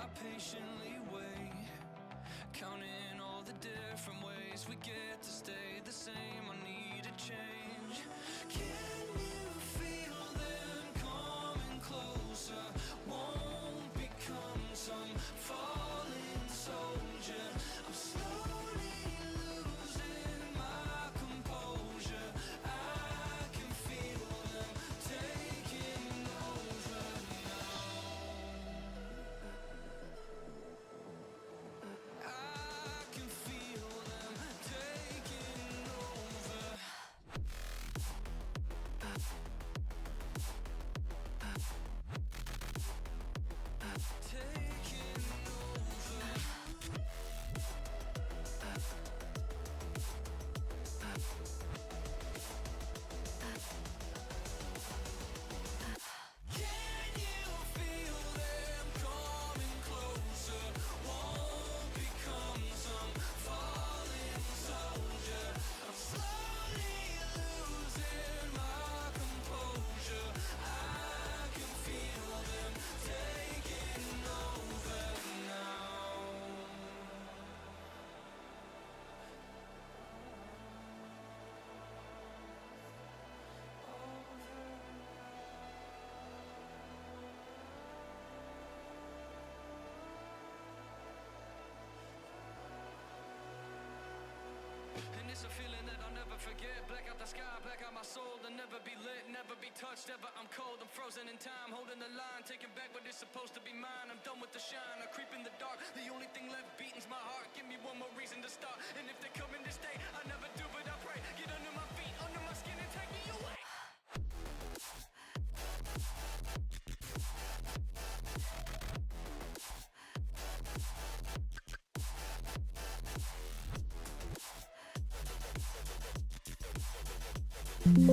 I patiently wait, counting all the different ways we get to stay the same. I need a change. Can you feel them coming closer? Won't become some fallen soldier. I'm slowly losing my composure. I can feel them taking over now. I can feel them taking over. Taking over. Can you feel them coming closer? Won't become some fallen soldier. I'm slowly losing my composure. I can feel them taking over now. And it's a feeling that I'll never forget. Black out the sky, black out my soul. To never be lit, never be touched. Ever I'm cold, I'm frozen in time. Holding the line, taking back what is supposed to be mine. I'm done with the shine, I creep in the dark. The only thing left beating's my heart. Give me one more reason to start. And if they come in to stay, I never do, but I pray. Get under my feet, under my skin and take me away. Can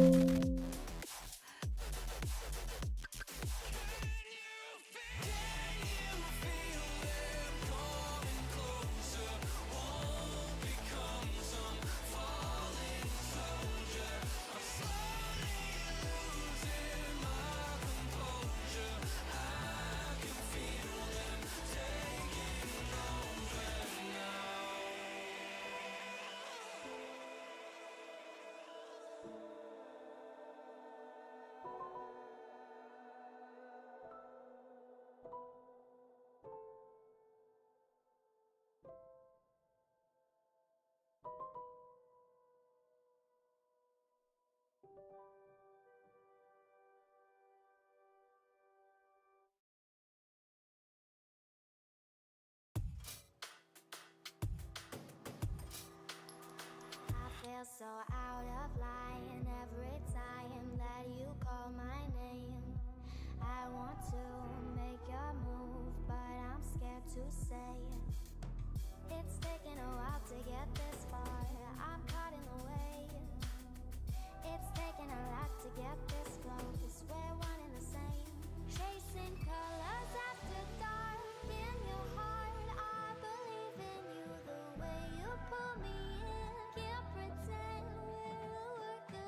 you feel them coming closer? Won't become some fallen soldier. I'm slowly losing my composure. I can feel them taking over now. I feel so out of line every time that you call my name. I want to make your move, but I'm scared to say it. It's taken a while to get this far. I'm caught in the way. It's taken a lot to get this close. We're one and the same. Chasing colors after dark in your heart. I believe in you the way you pull me in. Can't pretend we're a work of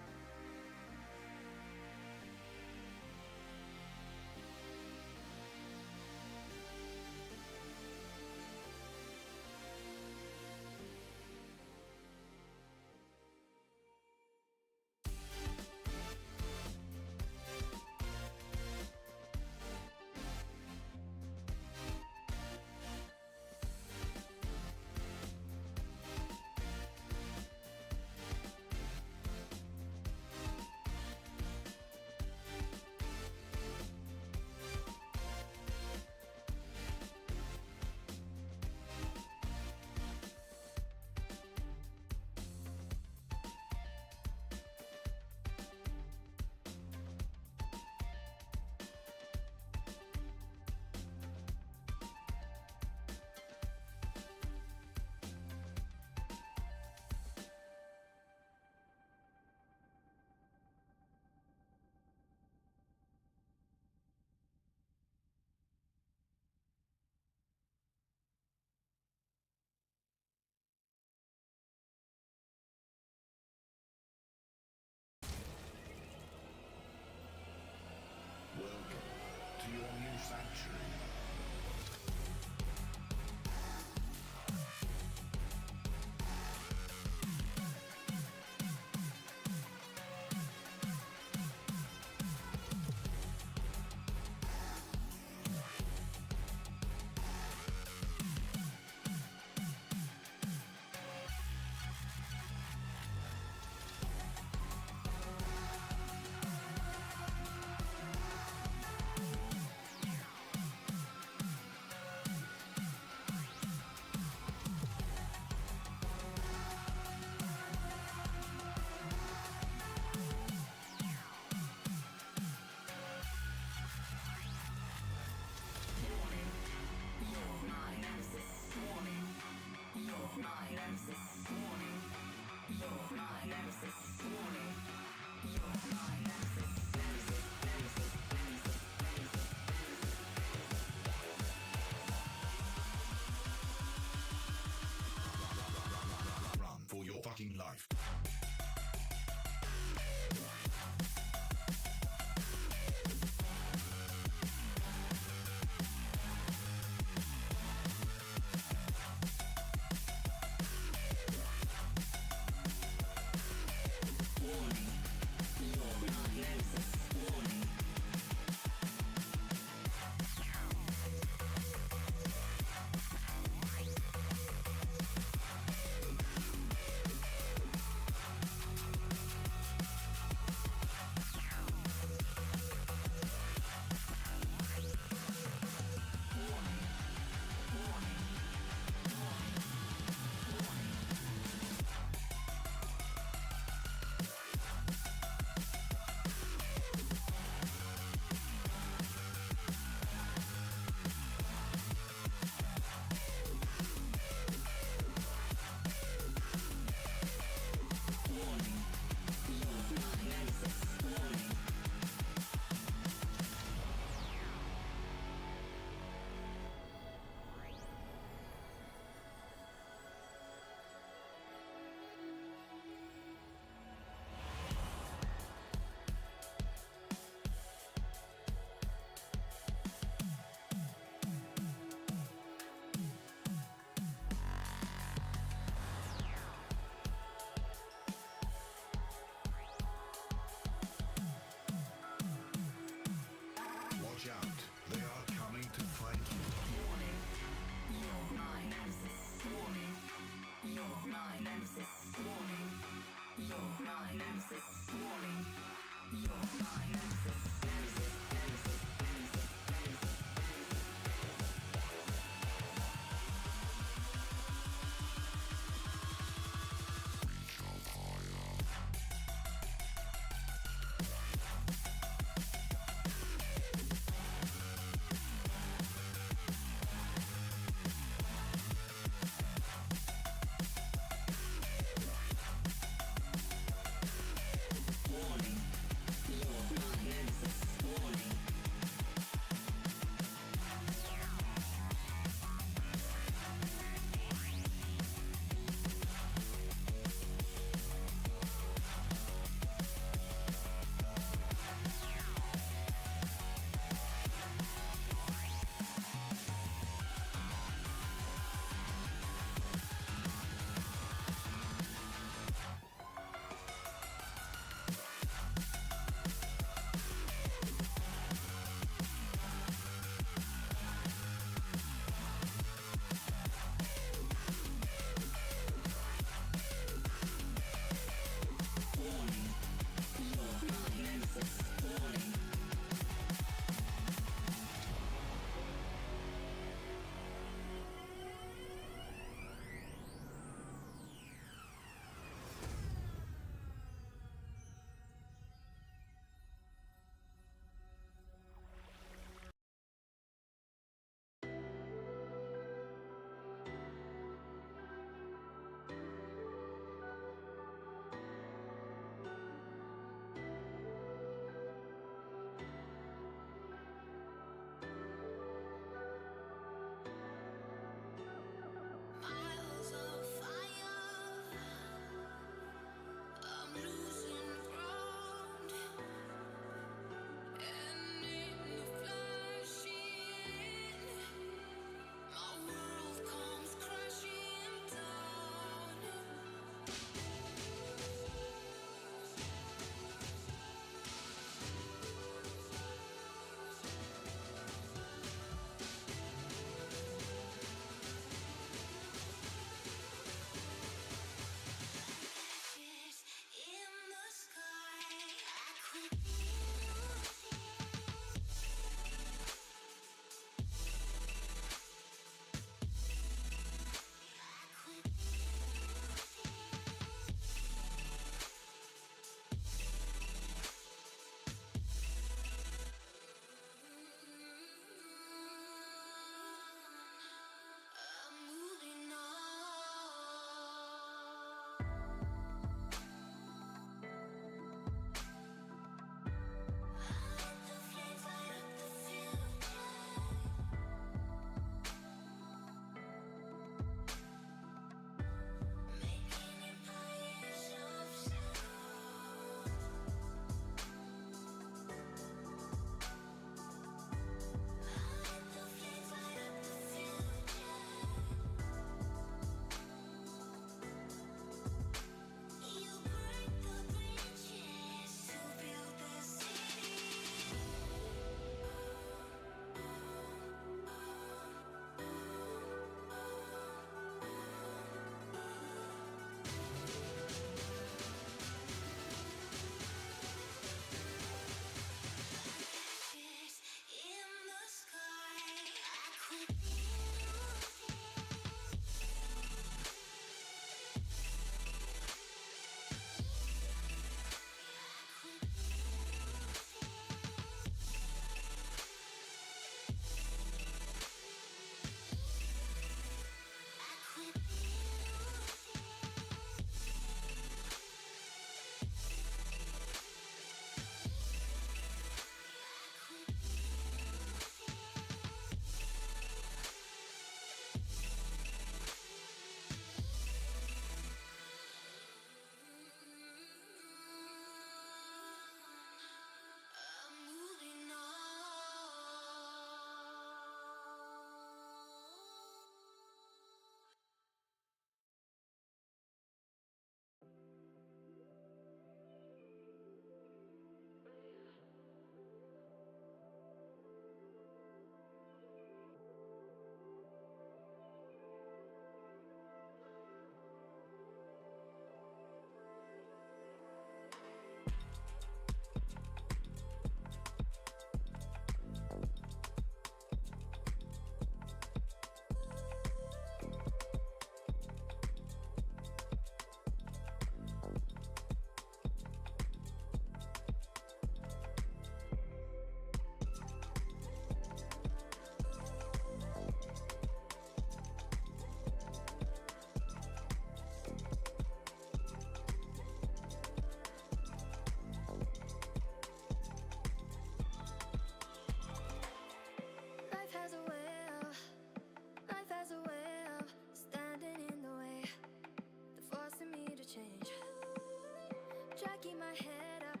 my head up,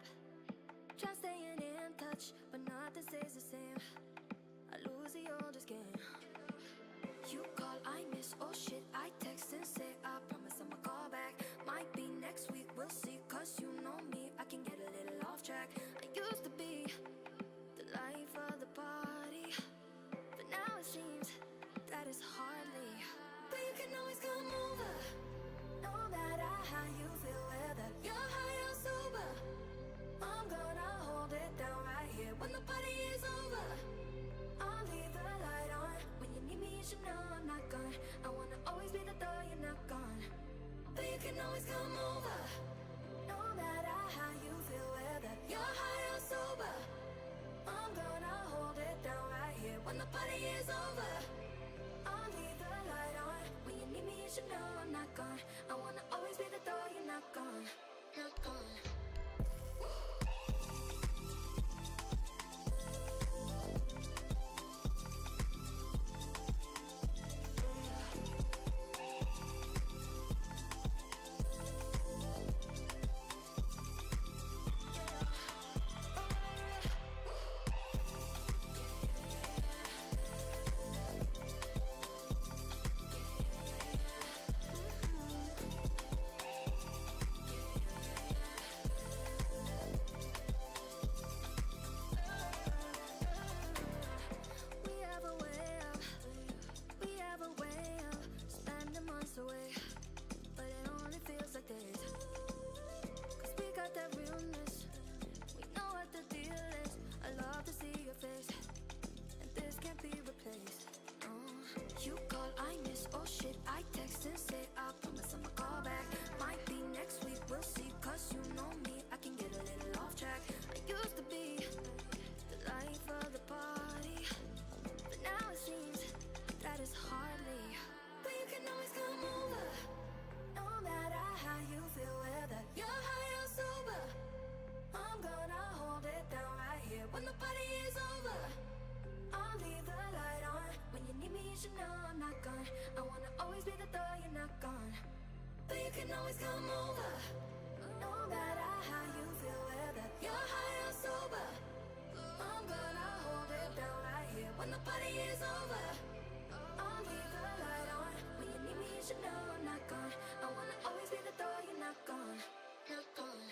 try staying in touch, but nothing stays the same. I lose the oldest game. You call, I miss, oh shit, I text and say I promise I'ma call back. Might be next week, we'll see, cause you know me, I can get a little off track. I used to be the life of the party, but now it seems that it's hardly. But you can always come over, no matter how you feel, whether you're high or sober. I'm gonna hold it down right here when the party is over. I'll leave the light on. When you need me, you should know I'm not gone. I wanna always be the door, you're not gone. But you can always come over, no matter how you feel, whether you're high or sober. I'm gonna hold it down right here when the party is over. I'll leave the light on. When you need me, you should know I'm not gone. I wanna always be the door, you're not gone. Not gone. Away, but it only feels like days. Cause we got that realness, we know what the deal is. I love to see your face, and this can't be replaced. Oh, you call, I miss, oh shit, I text and say I promise I'ma call back. Might be next week, we'll see, cause you know me, I can get a little off track. I used to be the life of the party, but now it seems that it's hardly. But you can always come over, no matter how you feel, whether you're high or sober. I'm gonna hold it down right here when the party is over. I'll leave the light on. When you need me, you should know I'm not gone. I wanna always be the door, you're not gone. But you can always come over, no matter how you feel, whether you're high or sober. I'm gonna hold it down right here when the party is over. I'll leave the light on. When you need me, you should know I'm not gone. I wanna always be the door, you're not gone. Not gone.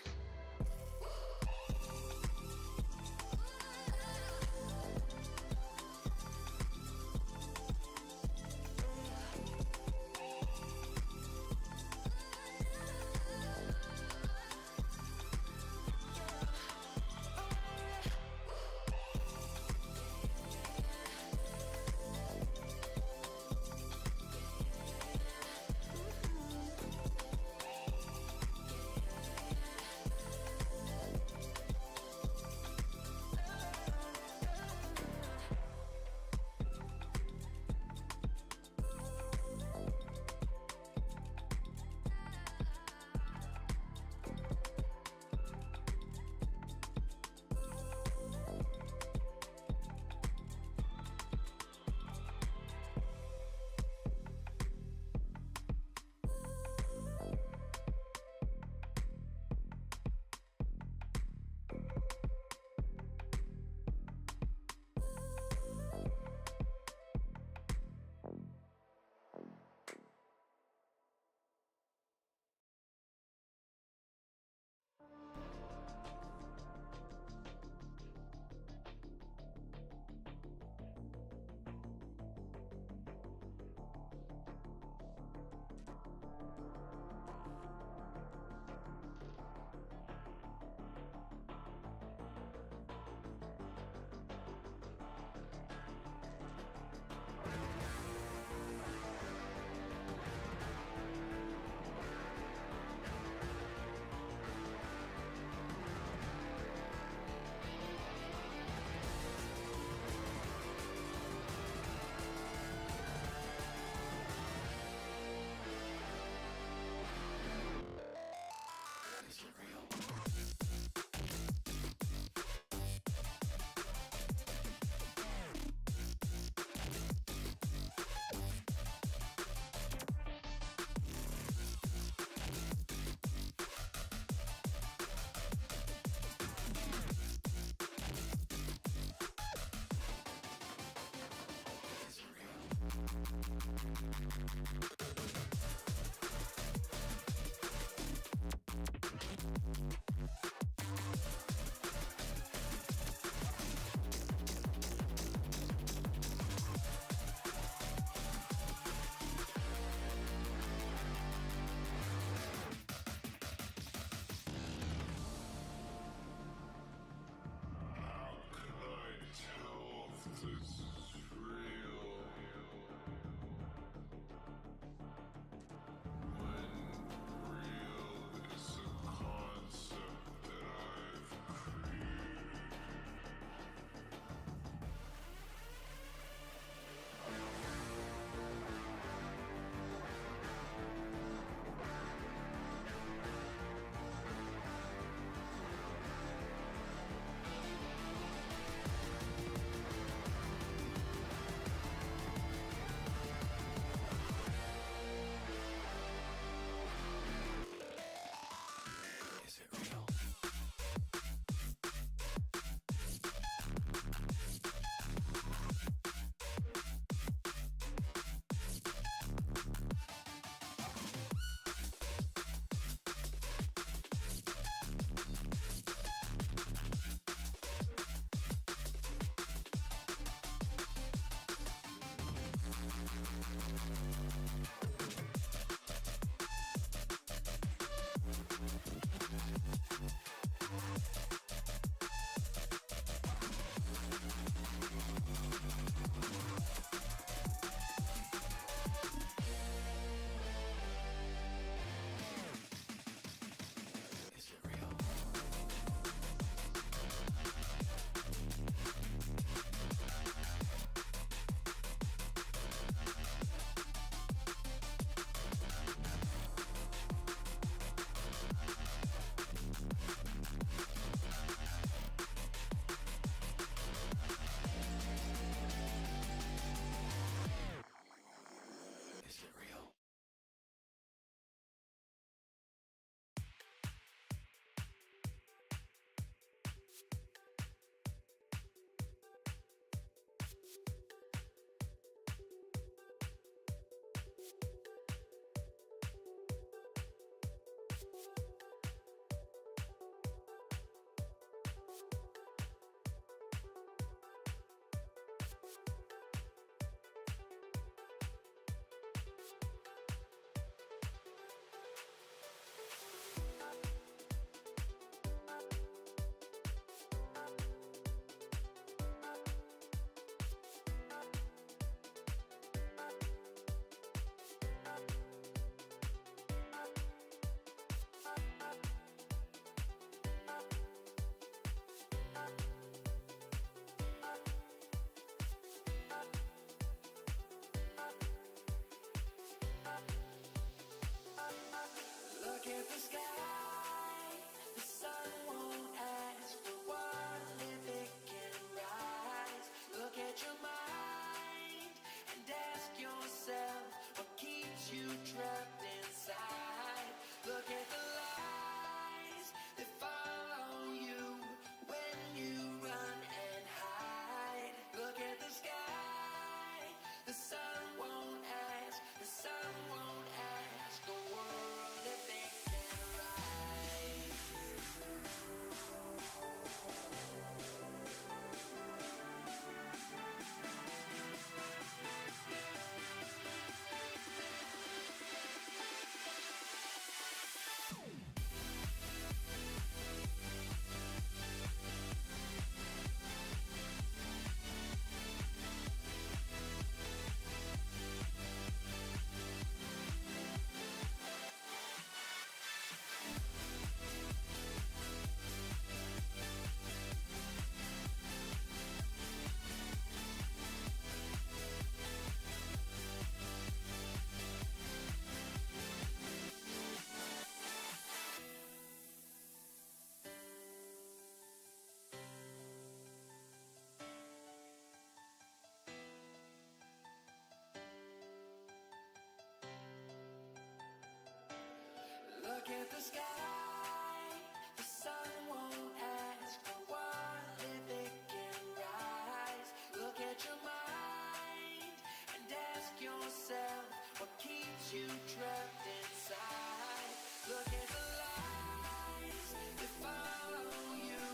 yourself. What keeps you trapped inside? Look at the lights, they follow you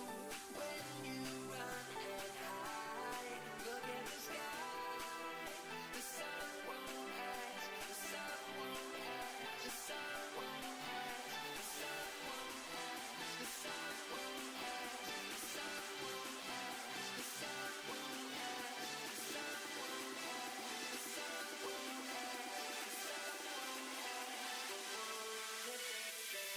when you run and hide. Look at the sky, the sun won't pass, the sun won't pass, the sun won't pass, the sun won't pass, the sun won't pass, the sun won't pass, the sun won't pass, the sun won't pass, the sun won't pass, the sun won't pass.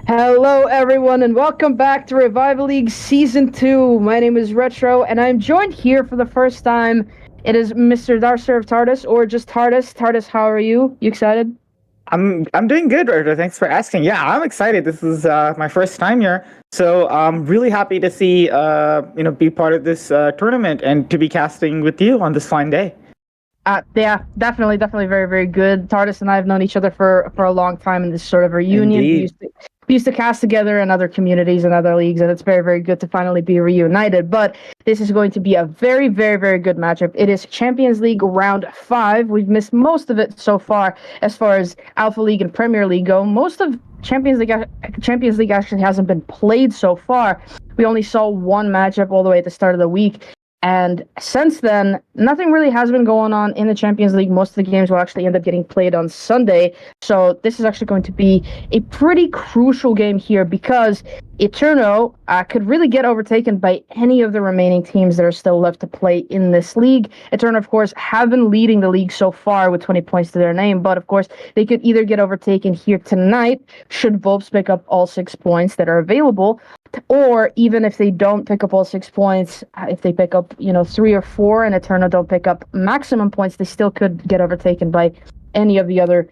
Hello, everyone, and welcome back to Revival League Season 2. My name is Retro, and I'm joined here for the first time. It is Mr. Darcer of TARDIS, or just TARDIS. TARDIS, how are you? You excited? I'm doing good, Roger. Thanks for asking. Yeah, I'm excited. This is my first time here, so I'm really happy to see be part of this tournament and to be casting with you on this fine day. Yeah, definitely very, very good. TARDIS and I have known each other for a long time in this sort of reunion. Indeed. We used to cast together in other communities and other leagues, and it's very, very good to finally be reunited. But this is going to be a very, very, very good matchup. It is Champions League Round 5. We've missed most of it so far as Alpha League and Premier League go. Most of Champions League actually hasn't been played so far. We only saw one matchup all the way at the start of the week. And since then, nothing really has been going on in the Champions League. Most of the games will actually end up getting played on Sunday. So this is actually going to be a pretty crucial game here because ETERNO could really get overtaken by any of the remaining teams that are still left to play in this league. ETERNO, of course, have been leading the league so far with 20 points to their name. But, of course, they could either get overtaken here tonight, should VULPES pick up all 6 points that are available, or even if they don't pick up all 6 points, if they pick up, 3 or 4 and ETERNO don't pick up maximum points, they still could get overtaken by any of the other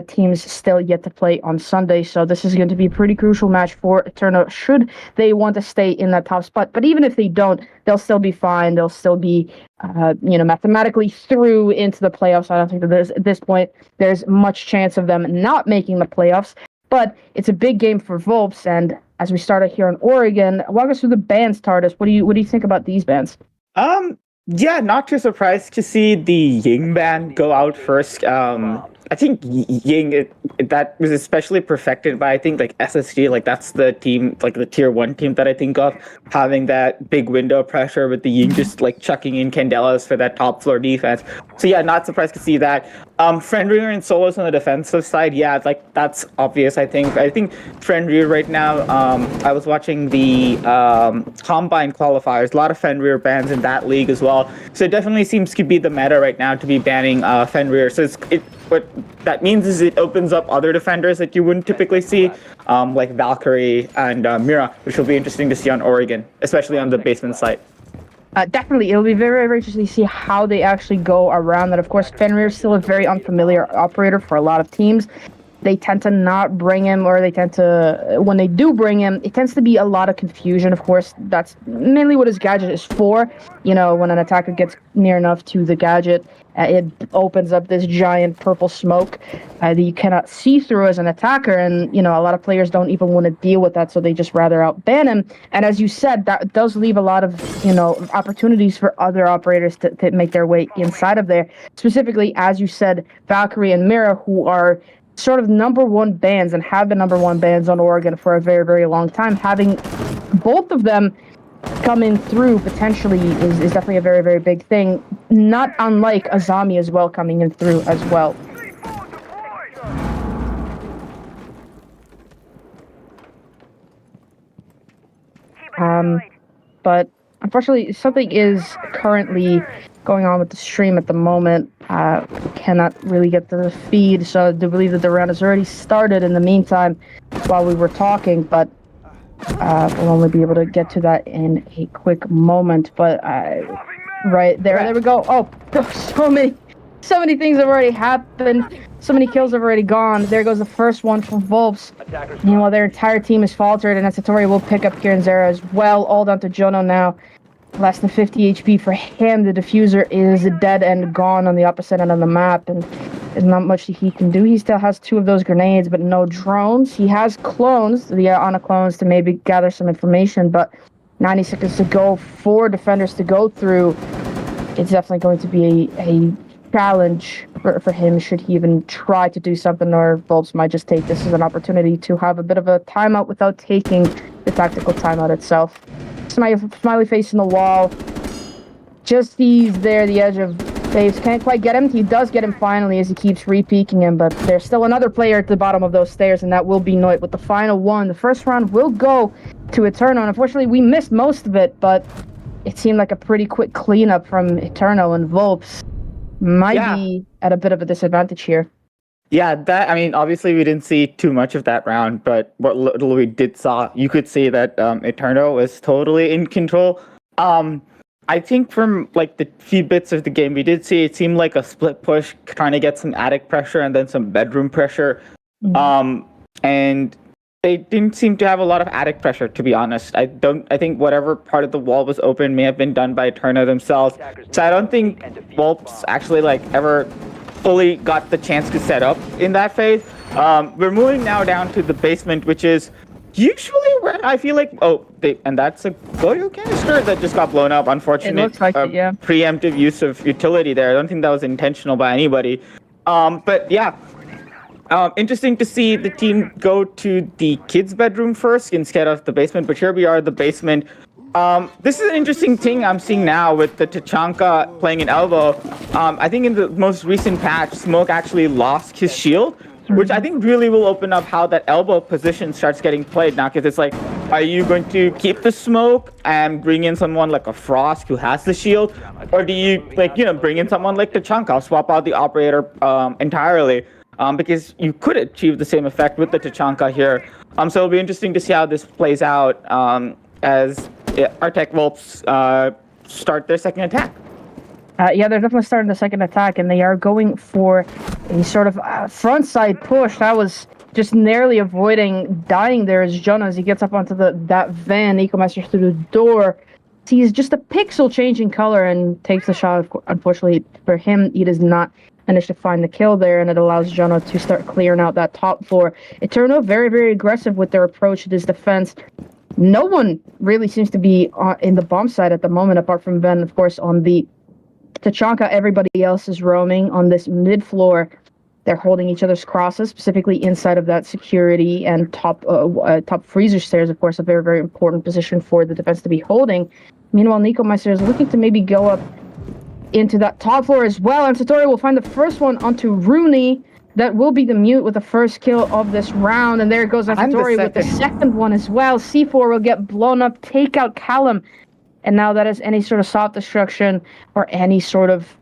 teams still yet to play on Sunday. So this is going to be a pretty crucial match for ETERNO should they want to stay in that top spot. But even if they don't, they'll still be fine. They'll still be, mathematically through into the playoffs. I don't think that at this point there's much chance of them not making the playoffs. But it's a big game for VULPES, and as we started here in Oregon, walk us through the bans, TARDIS. What do you think about these bans? Yeah, not too surprised to see the Ying ban go out first. I think Ying, that was especially perfected by, I think, like SSG, like that's the team, like the tier 1 team that I think of, having that big window pressure with the Ying just like chucking in Candelas for that top floor defense. So yeah, not surprised to see that. Fenrir and Solos on the defensive side, yeah, like that's obvious, I think. I think Fenrir right now, I was watching the Combine qualifiers, a lot of Fenrir bans in that league as well. So it definitely seems to be the meta right now to be banning Fenrir. So what that means is it opens up other defenders that you wouldn't typically see, like Valkyrie and Mira, which will be interesting to see on Oregon, especially on the basement site. Definitely, it'll be very, very interesting to see how they actually go around that. Of course, Fenrir is still a very unfamiliar operator for a lot of teams. They tend to not bring him, or they tend to, when they do bring him, it tends to be a lot of confusion. Of course, that's mainly what his gadget is for. When an attacker gets near enough to the gadget, it opens up this giant purple smoke that you cannot see through as an attacker. And, a lot of players don't even want to deal with that, so they just rather outban him. And as you said, that does leave a lot of, opportunities for other operators to make their way inside of there. Specifically, as you said, Valkyrie and Mira, who are sort of number 1 bands and have been number 1 bands on Oregon for a very, very long time. Having both of them coming through potentially is definitely a very, very big thing. Not unlike Azami as well coming in through as well. But unfortunately, something is currently going on with the stream at the moment. Cannot really get to the feed, so I do believe that the round has already started in the meantime while we were talking, but we'll only be able to get to that in a quick moment. But right there we go. Oh, so many things have already happened. So many kills have already gone. There goes the first one from VULPES. Meanwhile, their entire team is faltered, and Satori will pick up Kieran Zera as well. All down to Jono now. Less than 50 HP for him. The diffuser is dead and gone on the opposite end of the map, and there's not much he can do. He still has 2 of those grenades, but no drones. He has clones, the Ana clones, to maybe gather some information, but 90 seconds to go, 4 defenders to go through. It's definitely going to be a challenge for him should he even try to do something, or VULPES might just take this as an opportunity to have a bit of a timeout without taking the tactical timeout itself. Smiley face in the wall. Just he's there, the edge of saves. Can't quite get him. He does get him finally as he keeps re-peeking him, but there's still another player at the bottom of those stairs, and that will be Noit with the final one. The first round will go to ETERNO, and unfortunately we missed most of it, but it seemed like a pretty quick cleanup from ETERNO, and VULPES might be at a bit of a disadvantage here. Yeah, that I mean, obviously we didn't see too much of that round, but what little we did saw, you could see that Eterno was totally in control. Um, I think from like the few bits of the game we did see, it seemed like a split push, trying to get some attic pressure and then some bedroom pressure. And they didn't seem to have a lot of attic pressure, to be honest. I think whatever part of the wall was open may have been done by Eterno themselves. So I don't think VULPES actually like ever fully got the chance to set up in that phase. We're moving now down to the basement, which is usually where I feel like, and that's a Goyo canister that just got blown up. Unfortunate, It looks like it, yeah. Preemptive use of utility there. I don't think that was intentional by anybody. But yeah, interesting to see the team go to the kids' bedroom first instead of the basement. But here we are, the basement. This is an interesting thing I'm seeing now with the Tachanka playing an elbow. I think in the most recent patch, Smoke actually lost his shield, which I think really will open up how that elbow position starts getting played now, because it's like, are you going to keep the Smoke and bring in someone like a Frost who has the shield, or do you bring in someone like Tachanka, swap out the operator entirely, because you could achieve the same effect with the Tachanka here. So it'll be interesting to see how this plays out as Artec VULPES start their second attack. Yeah, they're definitely starting the second attack, and they are going for a sort of front side push. That was just narrowly avoiding dying there as Jonah, as he gets up onto that van. Ecomasters through the door, sees just a pixel change in color and takes the shot. Unfortunately for him, he does not manage to find the kill there, and it allows Jonah to start clearing out that top floor. Eterno very, very aggressive with their approach to this defense. No one really seems to be in the bomb side at the moment, apart from Ben, of course, on the Tachanka. Everybody else is roaming on this mid floor. They're holding each other's crosses, specifically inside of that security and top freezer stairs, of course, a very, very important position for the defense to be holding. Meanwhile, Nico Meister is looking to maybe go up into that top floor as well, and Satori will find the first one onto Rooney. That will be the mute with the first kill of this round, and there goes Satori with the second one as well. C4 will get blown up, take out Callum, and now that is any sort of soft destruction or any sort of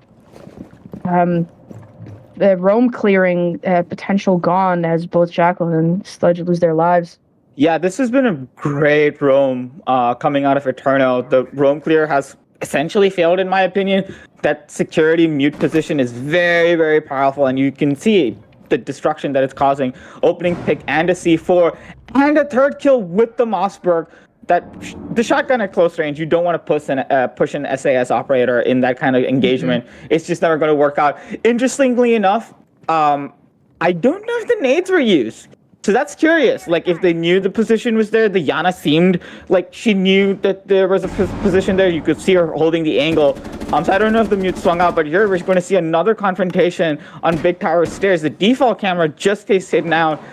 roam clearing potential gone, as both Jackal and Sludge lose their lives. Yeah, this has been a great roam coming out of Eterno. The roam clear has essentially failed, in my opinion. That security mute position is very, very powerful, and you can see the destruction that it's causing. Opening pick and a C4 and a third kill with the Mossberg. That the shotgun at close range, you don't want to push an SAS operator in that kind of engagement. It's just never going to work out. Interestingly enough, I don't know if the nades were used. So that's curious. Like, if they knew the position was there, the Yana seemed like she knew that there was a position there. You could see her holding the angle. So I don't know if the mute swung out, but here we're going to see another confrontation on Big Tower stairs. The default camera just stays hidden out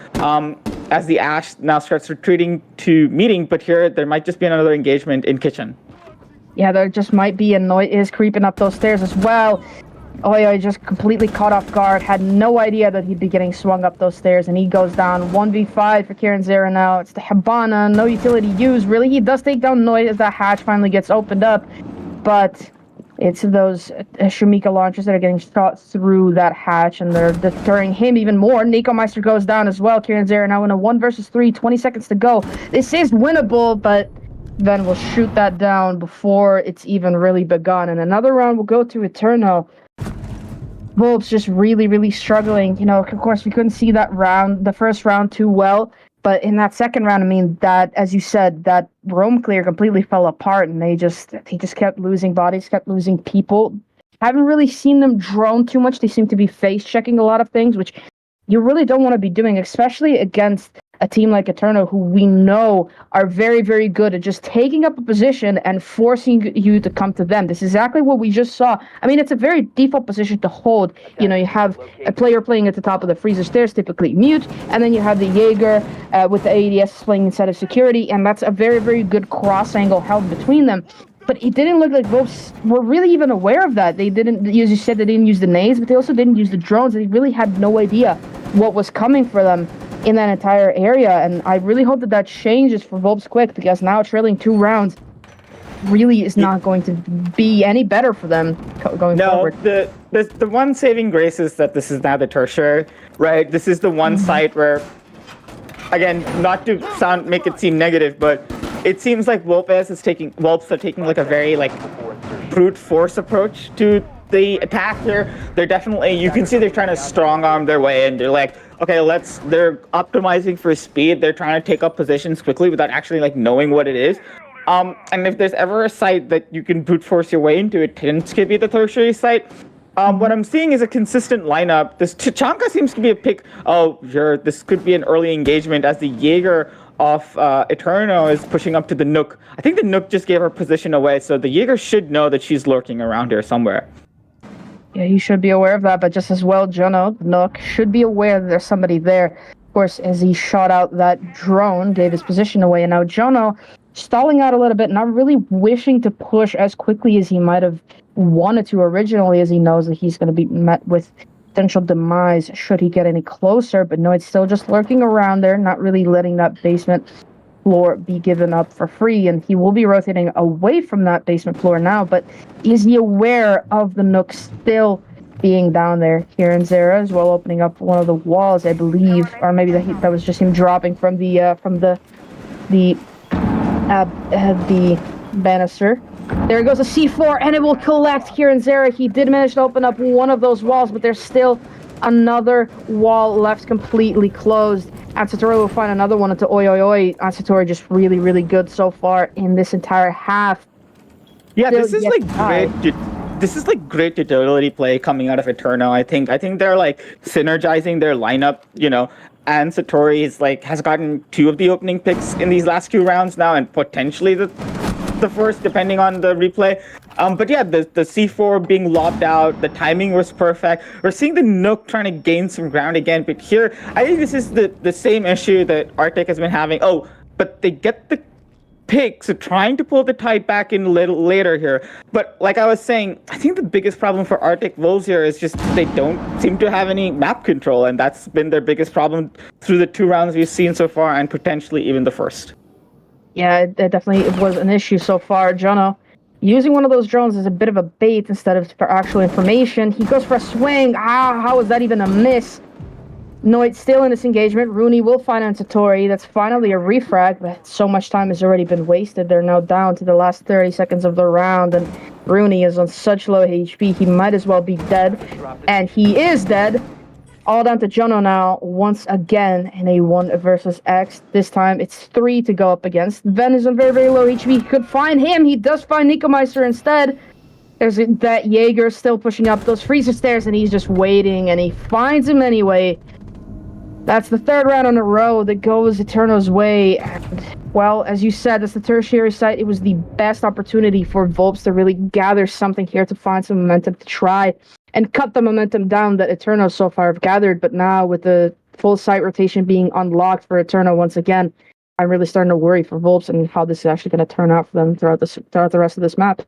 as the Ash now starts retreating to meeting, but here there might just be another engagement in kitchen. Yeah, there just might be, and Noi is creeping up those stairs as well. Oyo just completely caught off guard, had no idea that he'd be getting swung up those stairs, and he goes down. 1v5 for Kieran Zera now. It's the Habana, no utility used, really. He does take down Noi as that hatch finally gets opened up, but it's those Shumika launchers that are getting shot through that hatch, and they're deterring him even more. Nico Meister goes down as well. Kieran Zera now in a 1 versus 3, 20 seconds to go. This is winnable, but then we'll shoot that down before it's even really begun. And another round will go to Eterno. VULPES just really, really struggling. You know, of course, we couldn't see that round, the first round, too well. But in that second round, I mean, that, as you said, that roam clear completely fell apart, and they just kept losing bodies, kept losing people. Haven't really seen them drone too much. They seem to be face checking a lot of things, which you really don't want to be doing, especially against a team like Eterno, who we know are very, very good at just taking up a position and forcing you to come to them. This is exactly what we just saw. I mean, it's a very default position to hold. You know, you have a player playing at the top of the freezer stairs, typically mute, and then you have the Jaeger with the ADS playing inside of security, and that's a very, very good cross angle held between them. But it didn't look like VULPES were really even aware of that. They didn't, as you said, they didn't use the nades, but they also didn't use the drones. They really had no idea what was coming for them in that entire area, and I really hope that changes for VULPES quick, because now trailing 2 rounds, really is not going to be any better for them going forward. No, the one saving grace is that this is now the tertiary, right? This is the one site where, again, not to make it seem negative, but it seems like VULPES are taking like a very like brute force approach to the attack here. They're definitely, you can see they're trying to strong arm their way in. They're like, okay, they're optimizing for speed. They're trying to take up positions quickly without actually like knowing what it is. And if there's ever a site that you can brute force your way into, it tends to be the tertiary site. What I'm seeing is a consistent lineup. This Tachanka seems to be a pick. Oh, sure, this could be an early engagement as the Jaeger of Eterno is pushing up to the Nook. I think the Nook just gave her position away, so the Jaeger should know that she's lurking around here somewhere. Yeah, he should be aware of that, but just as well, Jono, the Nook, should be aware that there's somebody there. Of course, as he shot out that drone, gave his position away, and now Jono stalling out a little bit, not really wishing to push as quickly as he might have wanted to originally, as he knows that he's going to be met with potential demise should he get any closer. But no, it's still just lurking around there, not really letting that basement floor be given up for free, and he will be rotating away from that basement floor now. But is he aware of the Nook still being down there? Here in Zera as well, opening up one of the walls, I believe, or maybe that was just him dropping from the banister. There goes a C4, and it will collect here in Zera. He did manage to open up one of those walls, but there's still another wall left completely closed. And Satori will find another one into Oi Oi Oi. And Satori just really, really good so far in this entire half. Yeah, this is like great. This is like great utility play coming out of Eterno. I think they're like synergizing their lineup, and Satori is like has gotten 2 of the opening picks in these last 2 rounds now, and potentially the first, depending on the replay. But yeah, the C4 being lobbed out, the timing was perfect. We're seeing the Nook trying to gain some ground again, but here, I think this is the same issue that Arctic has been having. Oh, but they get the pick, so trying to pull the tide back in a little later here. But like I was saying, I think the biggest problem for Arctic Wolves here is just they don't seem to have any map control, and that's been their biggest problem through the 2 rounds we've seen so far, and potentially even the first. Yeah, it definitely was an issue so far. Jono using one of those drones as a bit of a bait instead of for actual information. He goes for a swing. How is that even a miss? No, it's still in this engagement. Rooney will find on Satori. That's finally a refrag, but so much time has already been wasted. They're now down to the last 30 seconds of the round, and Rooney is on such low HP, he might as well be dead. And he is dead. All down to Jono now, once again, in a 1 versus X. This time, it's 3 to go up against. Ven is on very, very low HP. He could find him. He does find Nikomeister instead. There's that Jaeger still pushing up those freezer stairs, and he's just waiting, and he finds him anyway. That's the 3rd round in a row that goes Eterno's way. And, well, as you said, that's the tertiary site. It was the best opportunity for VULPES to really gather something here, to find some momentum, to try and cut the momentum down that Eterno so far have gathered. But now with the full site rotation being unlocked for Eterno once again, I'm really starting to worry for VULPES and how this is actually going to turn out for them throughout the rest of this map.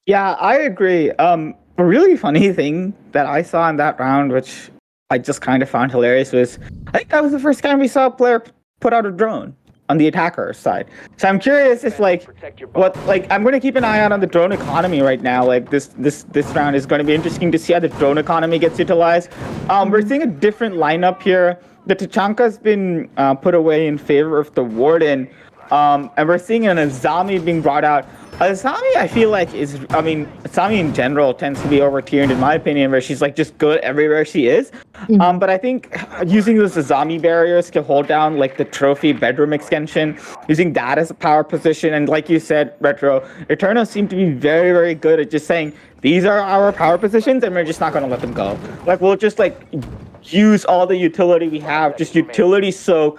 Yeah, I agree. A really funny thing that I saw in that round, which I just kind of found hilarious, was I think that was the first time we saw a player put out a drone on the attacker side. So I'm curious if I'm going to keep an eye out on the drone economy right now. Like this round is going to be interesting to see how the drone economy gets utilized. We're seeing a different lineup here. The Tachanka's been put away in favor of the Warden, and we're seeing an Azami being brought out. Azami, I feel like Azami in general tends to be over-tiered in my opinion, where she's like just good everywhere she is. But I think using those Azami barriers to hold down like the trophy bedroom extension, using that as a power position, and like you said, Retro, Eterno seem to be very, very good at just saying, these are our power positions and we're just not going to let them go. Like we'll just like use all the utility we have, just utility soak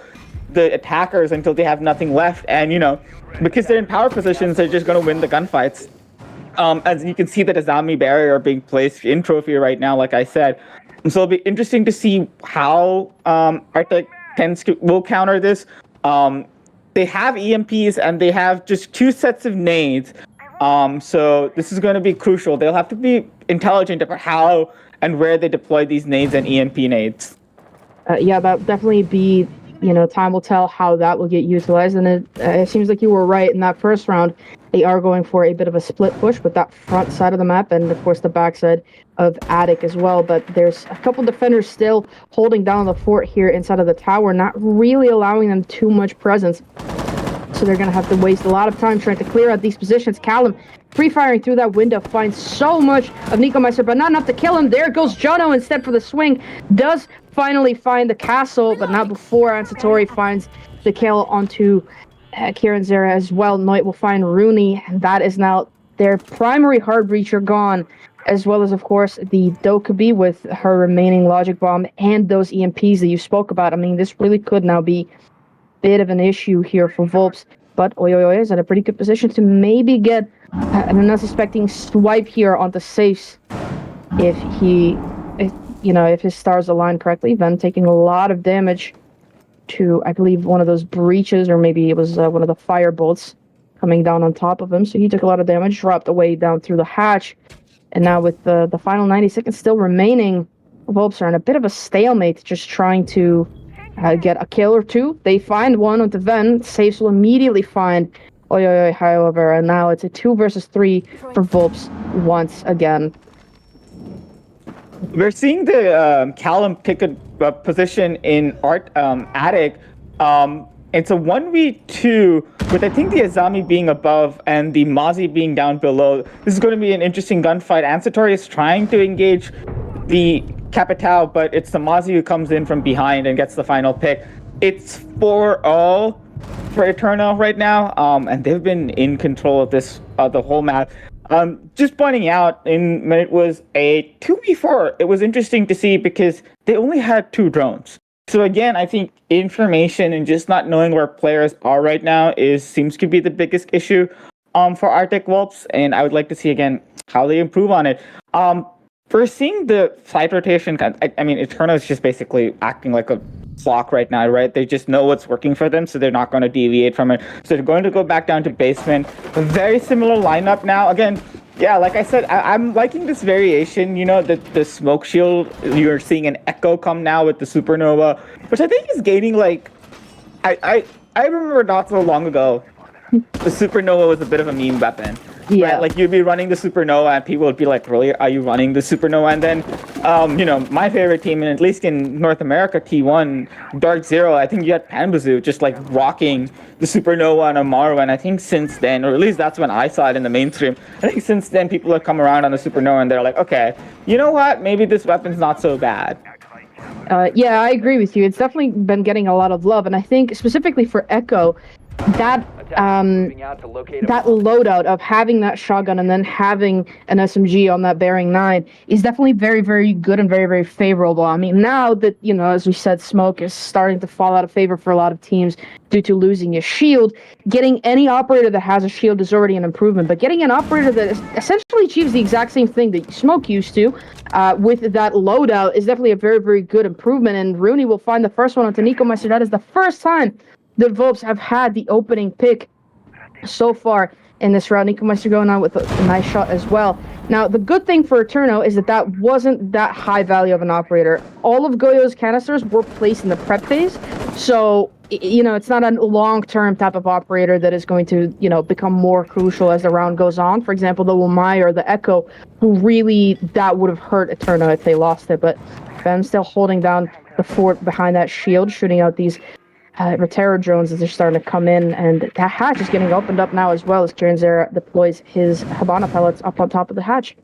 the attackers until they have nothing left, and because they're in power positions, they're just going to win the gunfights. As you can see, the Azami barrier being placed in trophy right now, like I said. So it'll be interesting to see how Arctic will counter this. They have EMPs and they have just 2 sets of nades. So this is going to be crucial. They'll have to be intelligent about how and where they deploy these nades and EMP nades. Yeah, that'll definitely be time will tell how that will get utilized. And it seems like you were right in that first round. They are going for a bit of a split push with that front side of the map and, of course, the backside of Attic as well. But there's a couple defenders still holding down the fort here inside of the tower, not really allowing them too much presence. So they're going to have to waste a lot of time trying to clear out these positions. Callum, free-firing through that window, finds so much of Nico Meister, but not enough to kill him. There goes Jono instead for the swing. Does finally find the castle, but not before Ansatori finds the kill onto Kieran Zera as well. Noit will find Rooney, and that is now their primary hard breacher gone, as well as, of course, the Dokubi with her remaining logic bomb and those EMPs that you spoke about. I mean, this really could now be bit of an issue here for VULPES, but Oyoyoy is in a pretty good position to maybe get an unsuspecting swipe here onto safes if his stars align correctly. Then taking a lot of damage to, I believe, one of those breaches, or maybe it was one of the fire bolts coming down on top of him. So he took a lot of damage, dropped away down through the hatch, and now with the final 90 seconds still remaining, VULPES are in a bit of a stalemate, just trying to get a kill or two. They find one on the Ven. Safes will immediately find Oyoyoy, however, and now it's a 2 versus 3 for VULPES once again. We're seeing the Callum pick a position in Attic. It's a 1v2 with, I think, the Azami being above and the Mozzie being down below. This is going to be an interesting gunfight. Ansatori is trying to engage the Capitao, but it's the Mozzie who comes in from behind and gets the final pick. It's 4-0 for Eterno right now, and they've been in control of this the whole map. Just pointing out, when it was a 2v4, it was interesting to see because they only had 2 drones. So again, I think information and just not knowing where players are right now seems to be the biggest issue for Arctic VULPES, and I would like to see again how they improve on it. For seeing the side rotation, I mean, Eterno is just basically acting like a clock right now, right? They just know what's working for them, so they're not going to deviate from it. So they're going to go back down to basement. A very similar lineup now. Again, yeah, like I said, I'm liking this variation. You know, the smoke shield, you're seeing an echo come now with the supernova, which I think is gaining, like, I remember not so long ago, the supernova was a bit of a meme weapon. Yeah. Right? Like, you'd be running the supernova and people would be like, really, are you running the supernova? And then, my favorite team, and at least in North America, T1, Dark Zero, I think you had Panbazoo just like rocking the supernova on Amaru. And I think since then, or at least that's when I saw it in the mainstream, I think since then people have come around on the supernova and they're like, okay, you know what? Maybe this weapon's not so bad. Yeah, I agree with you. It's definitely been getting a lot of love. And I think specifically for Echo, that loadout of having that shotgun and then having an SMG on that bearing 9 is definitely very, very good and very, very favorable. I mean, now that, as we said, smoke is starting to fall out of favor for a lot of teams due to losing a shield, getting any operator that has a shield is already an improvement, but getting an operator that essentially achieves the exact same thing that smoke used to with that loadout is definitely a very, very good improvement. And Rooney will find the first one onto Nico Meister. That is the first time the VULPES have had the opening pick so far in this round. Nico Meister going on with a nice shot as well. Now, the good thing for Eterno is that wasn't that high value of an operator. All of Goyo's canisters were placed in the prep phase, so, it's not a long-term type of operator that is going to, become more crucial as the round goes on. For example, the Wamai or the Echo, who really, that would have hurt Eterno if they lost it, but Ben still holding down the fort behind that shield, shooting out these Rotero drones as they're starting to come in, and that hatch is getting opened up now as well as Kieran Zera deploys his Habana pellets up on top of the hatch.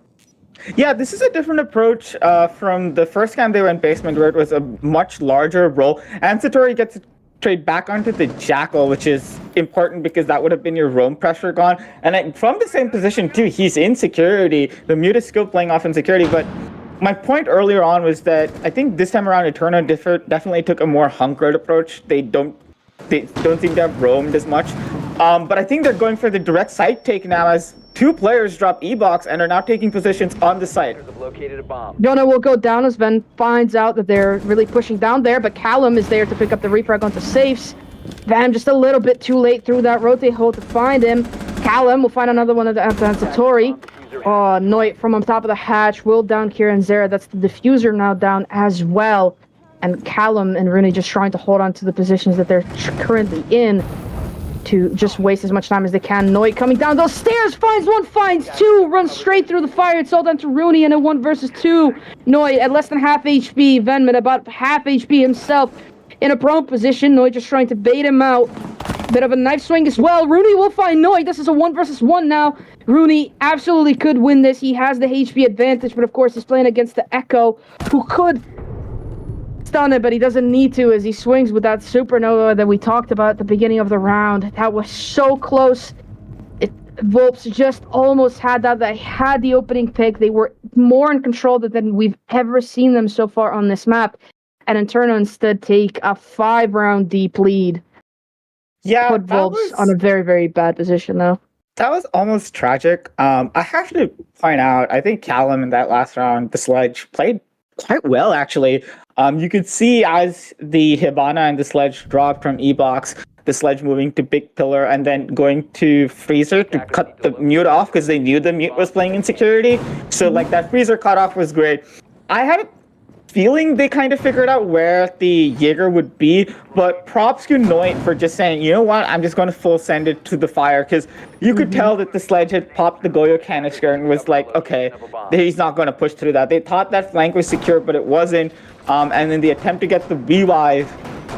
Yeah, this is a different approach from the first time they were in basement, where it was a much larger role. And Satori gets to trade back onto the Jackal, which is important because that would have been your roam pressure gone. And from the same position too, he's in security. The Mute is still playing off in security, but my point earlier on was that I think this time around Eterno definitely took a more hunkered approach. They don't seem to have roamed as much. But I think they're going for the direct site take now as 2 players drop E-Box and are now taking positions on the site. Jonah will go down as Ben finds out that they're really pushing down there, but Callum is there to pick up the refrag onto safes. Van just a little bit too late through that rotate hold to find him. Callum will find another one of the Satori. Oh, Noit from on top of the hatch will down Kieran Zera. That's the diffuser now down as well. and Callum and Rooney just trying to hold on to the positions that they're currently in to just waste as much time as they can. Noit coming down those stairs, finds one, finds two, runs straight through the fire. It's all down to Rooney in a 1 versus 2. Noit at less than half HP. Venman about half HP himself in a prone position. Noit just trying to bait him out. Bit of a knife swing as well. Rooney will find Noit. This is a 1 versus 1 now. Rooney absolutely could win this. He has the HP advantage, but of course he's playing against the Echo, who could stun it, but he doesn't need to as he swings with that supernova that we talked about at the beginning of the round. That was so close. VULPES just almost had that. They had the opening pick. They were more in control than we've ever seen them so far on this map. And ETERNO instead take a 5-round deep lead. Yeah, put VULPES on a very, very bad position, though. That was almost tragic. I have to point out, I think Callum in that last round, the Sledge, played quite well, actually. You could see as the Hibana and the Sledge dropped from E-Box, the Sledge moving to Big Pillar and then going to Freezer to cut the mute off because they knew the mute was playing insecurity. So, like, that Freezer cutoff was great. I had a feeling they kind of figured out where the Jaeger would be, but props to Noit for just saying, you know what, I'm just going to full send it to the fire, because you could tell that the Sledge had popped the Goyo canister and was like, okay, he's not going to push through that. They thought that flank was secure, but it wasn't, and in the attempt to get the revive,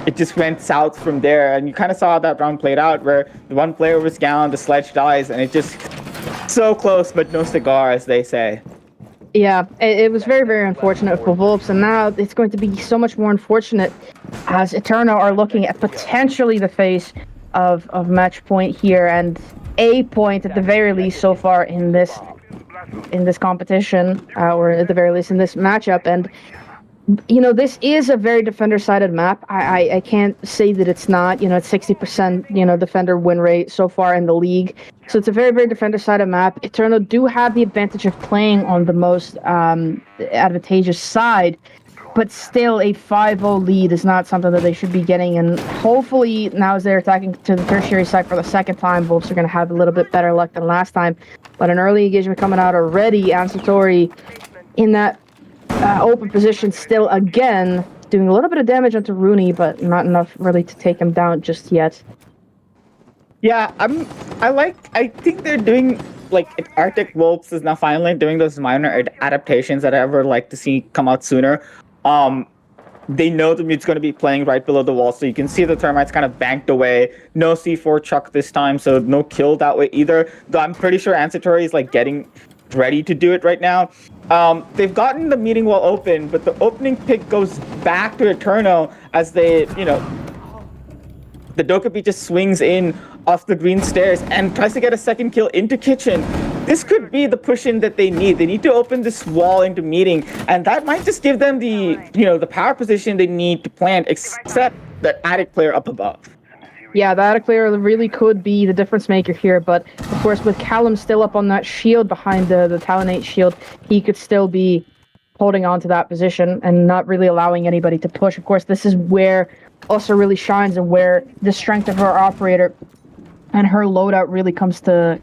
it just went south from there, and you kind of saw how that round played out, where the one player was down, the Sledge dies, and it just so close, but no cigar, as they say. Yeah, it was very, very unfortunate for VULPES, and now it's going to be so much more unfortunate as ETERNO are looking at potentially the face of match point here, and a point at the very least so far in this competition, or at the very least in this matchup. And you know, this is a very defender-sided map. I can't say that it's not. You know, it's 60%, defender win rate so far in the league. So it's a very, very defender-sided map. ETERNO do have the advantage of playing on the most advantageous side, but still a 5-0 lead is not something that they should be getting. And hopefully now as they're attacking to the tertiary side for the second time, VULPES are going to have a little bit better luck than last time. But an early engagement coming out already, Ansatori in that open position still again, doing a little bit of damage onto Rooney, but not enough really to take him down just yet. Yeah, I think they're doing, like, Arctic VULPES is now finally doing those minor adaptations that I ever like to see come out sooner. They know the mute's going to be playing right below the wall, so you can see the termites kind of banked away. No C4 chuck this time, so no kill that way either. Though I'm pretty sure Ansatori is, like, getting ready to do it right now. They've gotten the meeting wall open, but the opening pick goes back to ETERNO as they, the Dokkaebi just swings in off the green stairs and tries to get a second kill into kitchen. This could be the push-in that they need. They need to open this wall into meeting, and that might just give them the, the power position they need to plant, except the attic player up above. Yeah, the attic player really could be the difference maker here, but of course with Callum still up on that shield behind the Talonate shield, he could still be holding on to that position and not really allowing anybody to push. Of course, this is where Ussa really shines and where the strength of her operator and her loadout really comes to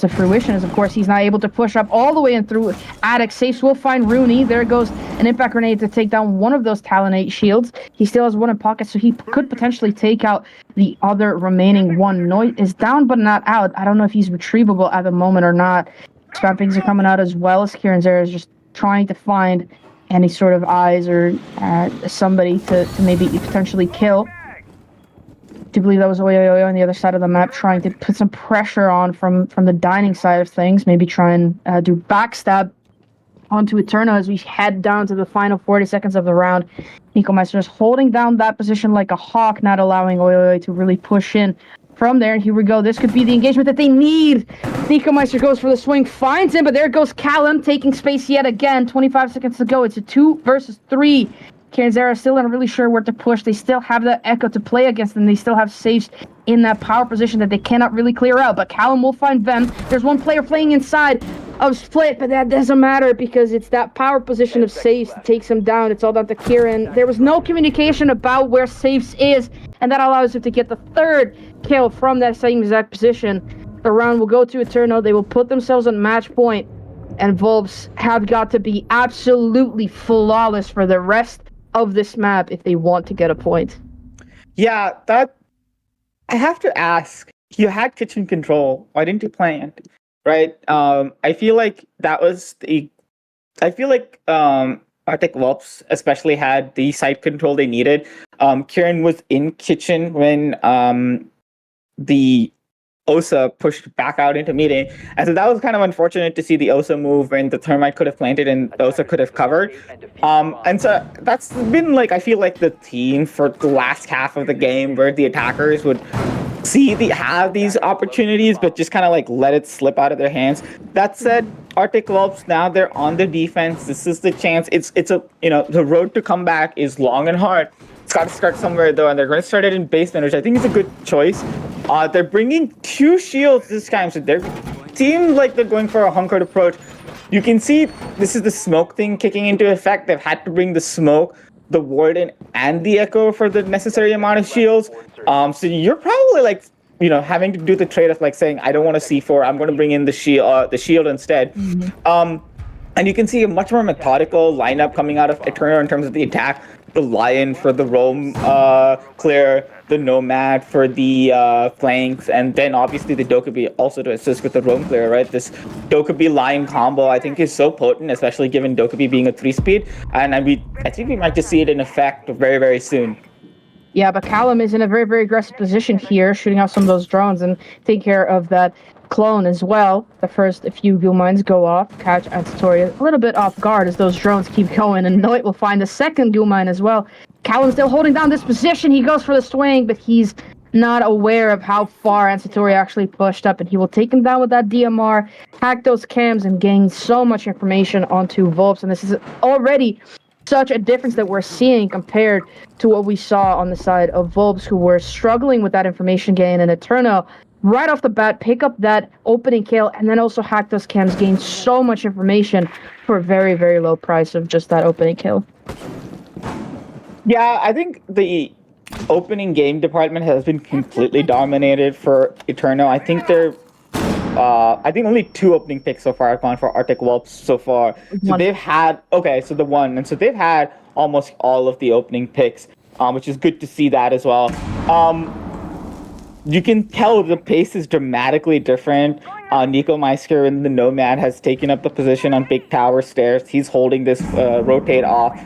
fruition, is of course he's not able to push up all the way in through attic. Safes will find Rooney. There goes an impact grenade to take down one of those Talonate shields. He still has one in pocket, so he could potentially take out the other remaining one. Noit is down but not out. I don't know if he's retrievable at the moment or not. Spampings are coming out as well as Kieran Zera is just trying to find any sort of eyes or somebody to maybe potentially kill. I do believe that was Oyoyo on the other side of the map, trying to put some pressure on from the dining side of things. Maybe try and do backstab onto ETERNO as we head down to the final 40 seconds of the round. Nico Meister is holding down that position like a hawk, not allowing Oyoyo to really push in from there. And here we go. This could be the engagement that they need. Nico Meister goes for the swing, finds him, but there goes Callum, taking space yet again. 25 seconds to go. It's a 2 versus 3. Kieran Zera still not really sure where to push. They still have the Echo to play against them. They still have safes in that power position that they cannot really clear out. But Callum will find them. There's one player playing inside of Split, but that doesn't matter because it's that power position of safes that takes him down. It's all down to Kieran. There was no communication about where safes is, and that allows him to get the third kill from that same exact position. The round will go to ETERNO. They will put themselves on match point, and VULPES have got to be absolutely flawless for the rest of this map if they want to get a point. Yeah, that I have to ask. You had kitchen control. Why didn't you plant? Right? I feel like that was the. I feel like Arctic Wolves especially had the site control they needed. Kieran was in kitchen when the Osa pushed back out into meeting. And so that was kind of unfortunate to see the Osa move when the Termite could have planted and the Osa could have covered. And so that's been like, I feel like the theme for the last half of the game where the attackers would have these opportunities, but just kind of like let it slip out of their hands. That said, Arctic Wolves, now they're on the defense. This is the chance. It's a, the road to come back is long and hard. It's got to start somewhere though, and they're going to start it in basement, which I think is a good choice. They're bringing 2 shields this time, so they seem like they're going for a hunkered approach. You can see this is the smoke thing kicking into effect. They've had to bring the smoke, the Warden, and the Echo for the necessary amount of shields. So you're probably like, having to do the trade-off, like saying, I don't want a C4, I'm going to bring in the shield instead. Mm-hmm. And you can see a much more methodical lineup coming out of Eterno in terms of the attack. The Lion for the roam clear, the Nomad for the flanks, and then obviously the Dokkaebi also to assist with the roam clear, right? This Dokkaebi Lion combo I think is so potent, especially given Dokkaebi being a 3-speed, and I think we might just see it in effect very, very soon. Yeah, but Callum is in a very, very aggressive position here, shooting out some of those drones and taking care of that clone as well. The first few ghoul mines go off, catch Antitoria a little bit off guard as those drones keep going, and Noit will find the second ghoul mine as well. Callum still holding down this position. He goes for the swing, but he's not aware of how far Antitoria actually pushed up, and he will take him down with that DMR, hack those cams, and gain so much information onto VULPES, and this is already such a difference that we're seeing compared to what we saw on the side of VULPES, who were struggling with that information gain, and Eterno right off the bat pick up that opening kill and then also hack those cams, gain so much information for a very, very low price of just that opening kill. Yeah, I think the opening game department has been completely dominated for Eterno. I think I think only 2 opening picks so far have gone for Arctic Wolves so far. So they've had, so they've had almost all of the opening picks, which is good to see that as well. You can tell the pace is dramatically different. Nico Meisker in the Nomad has taken up the position on Big Tower Stairs. He's holding this rotate off.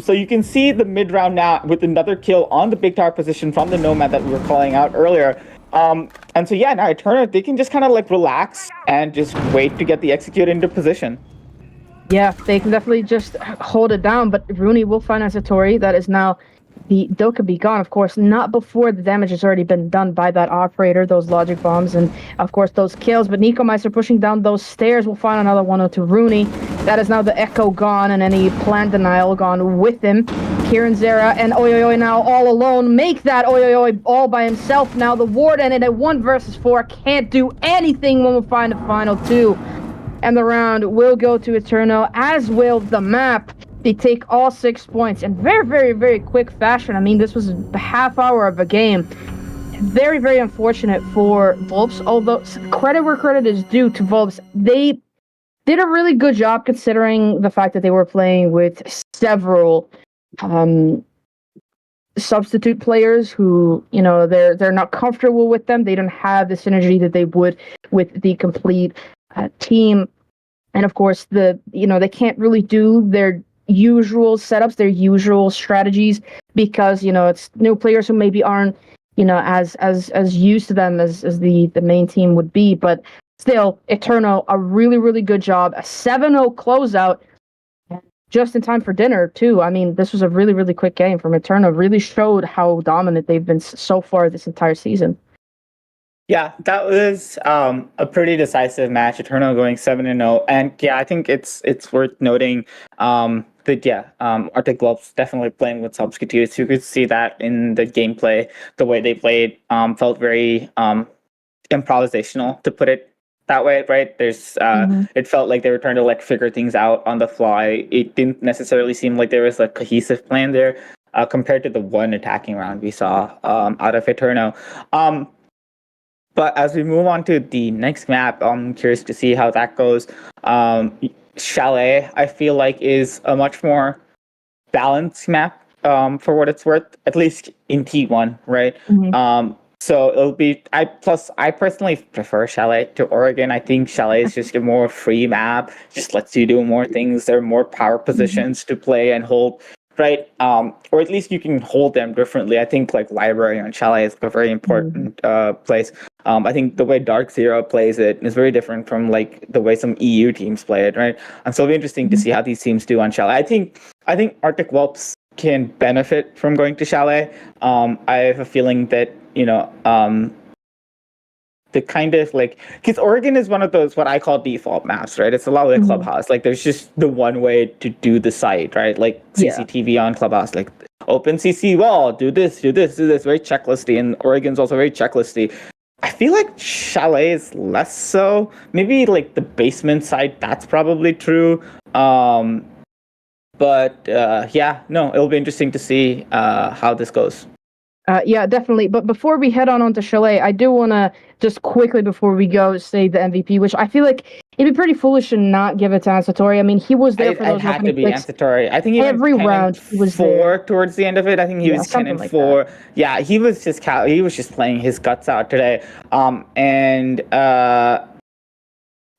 So you can see the mid-round now with another kill on the Big Tower position from the Nomad that we were calling out earlier. And so yeah, now Eterno, they can just kind of like relax and just wait to get the execute into position. Yeah, they can definitely just hold it down, but Rooney will find a Satori. That is now the Dokkaebi gone, of course, not before the damage has already been done by that operator, those logic bombs, and of course those kills. But Nico Meister pushing down those stairs will find another 102 Rooney. That is now the Echo gone and any plant denial gone with him. Kieran Zera and Oyoyoy now all alone make that Oyoyoy all by himself now. The Warden in a 1 versus 4 can't do anything when we find the final 2. And the round will go to Eterno, as will the map. They take all 6 points in very, very, very quick fashion. I mean, this was a half hour of a game. Very, very unfortunate for VULPES, although credit where credit is due to VULPES. They did a really good job considering the fact that they were playing with several substitute players who, they're not comfortable with them. They don't have the synergy that they would with the complete team. And of course, they can't really do their usual setups, their usual strategies, because it's new players who maybe aren't as used to them as the main team would be. But still, Eterno, a really, really good job, a 7-0 closeout just in time for dinner too. I mean, this was a really, really quick game from Eterno. Really showed how dominant they've been so far this entire season. Yeah, that was a pretty decisive match. Eterno going 7-0, and yeah, I think it's worth noting Arctic Wolves definitely playing with substitutes. You could see that in the gameplay. The way they played felt very improvisational, to put it that way, right? There's It felt like they were trying to like figure things out on the fly. It didn't necessarily seem like there was a cohesive plan there compared to the one attacking round we saw out of Eterno. But as we move on to the next map, I'm curious to see how that goes. Chalet, I feel like, is a much more balanced map, for what it's worth, at least in T1, right? So it'll be I personally prefer Chalet to Oregon. I think Chalet is just a more free map, just lets you do more things. There are more power positions to play and hold, right? Or at least you can hold them differently. I think like Library on Chalet is a very important place. I think the way Dark Zero plays it is very different from like the way some EU teams play it, right? And so it'll be interesting to see how these teams do on Chalet. I think Arctic Whelps can benefit from going to Chalet. I have a feeling that, the kind of like, because Oregon is one of those what I call default maps, right? It's a lot like Clubhouse. Like there's just the one way to do the site, right? Like CCTV on Clubhouse, like open CC wall, do this, very checklisty. And Oregon's also very checklisty. I feel like Chalet is less so. Maybe like the basement side, that's probably true. But it'll be interesting to see how this goes. Yeah, definitely. But before we head on to Chalet, I do want to just quickly, before we go, say the MVP, which I feel like it'd be pretty foolish to not give it to Ansatori. I mean, he was there for those had to opening be picks. Ansatori. I think he every round he was 4 there towards the end of it. I think he was 10 and 4. Yeah, he was just playing his guts out today.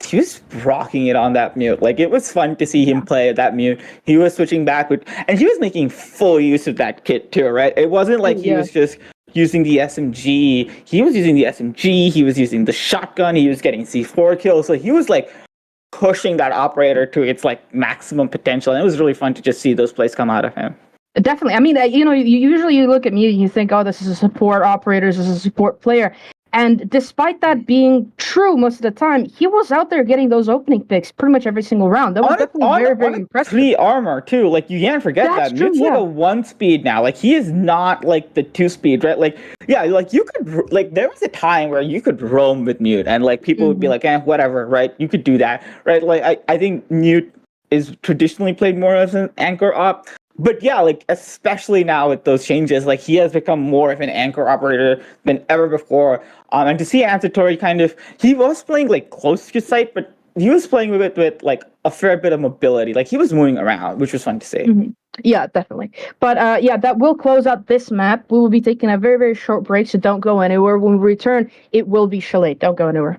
He was rocking it on that mute. Like, it was fun to see him play that mute. He was switching back and he was making full use of that kit too, right? It wasn't like he was just using the SMG. He was using the SMG. He was using the shotgun. He was getting C4 kills. So he was like pushing that operator to its like maximum potential. And it was really fun to just see those plays come out of him. Definitely. I mean, you look at mute and you think, oh, this is a support operator, this is a support player. And despite that being true most of the time, he was out there getting those opening picks pretty much every single round. That was definitely very, very impressive. 3 armor too. Like, you can't forget that. Mute's like a 1 speed now. Like, he is not like the 2 speed, right? Like, yeah, like you could like there was a time where you could roam with Mute and like people would be like, whatever, right? You could do that, right? Like I think Mute is traditionally played more as an anchor op. But yeah, like, especially now with those changes, like, he has become more of an anchor operator than ever before. And to see Ansatori he was playing, like, close to site, but he was playing with like, a fair bit of mobility. Like, he was moving around, which was fun to see. Yeah, definitely. But, that will close out this map. We will be taking a very, very short break, so don't go anywhere. When we return, it will be Chalet. Don't go anywhere.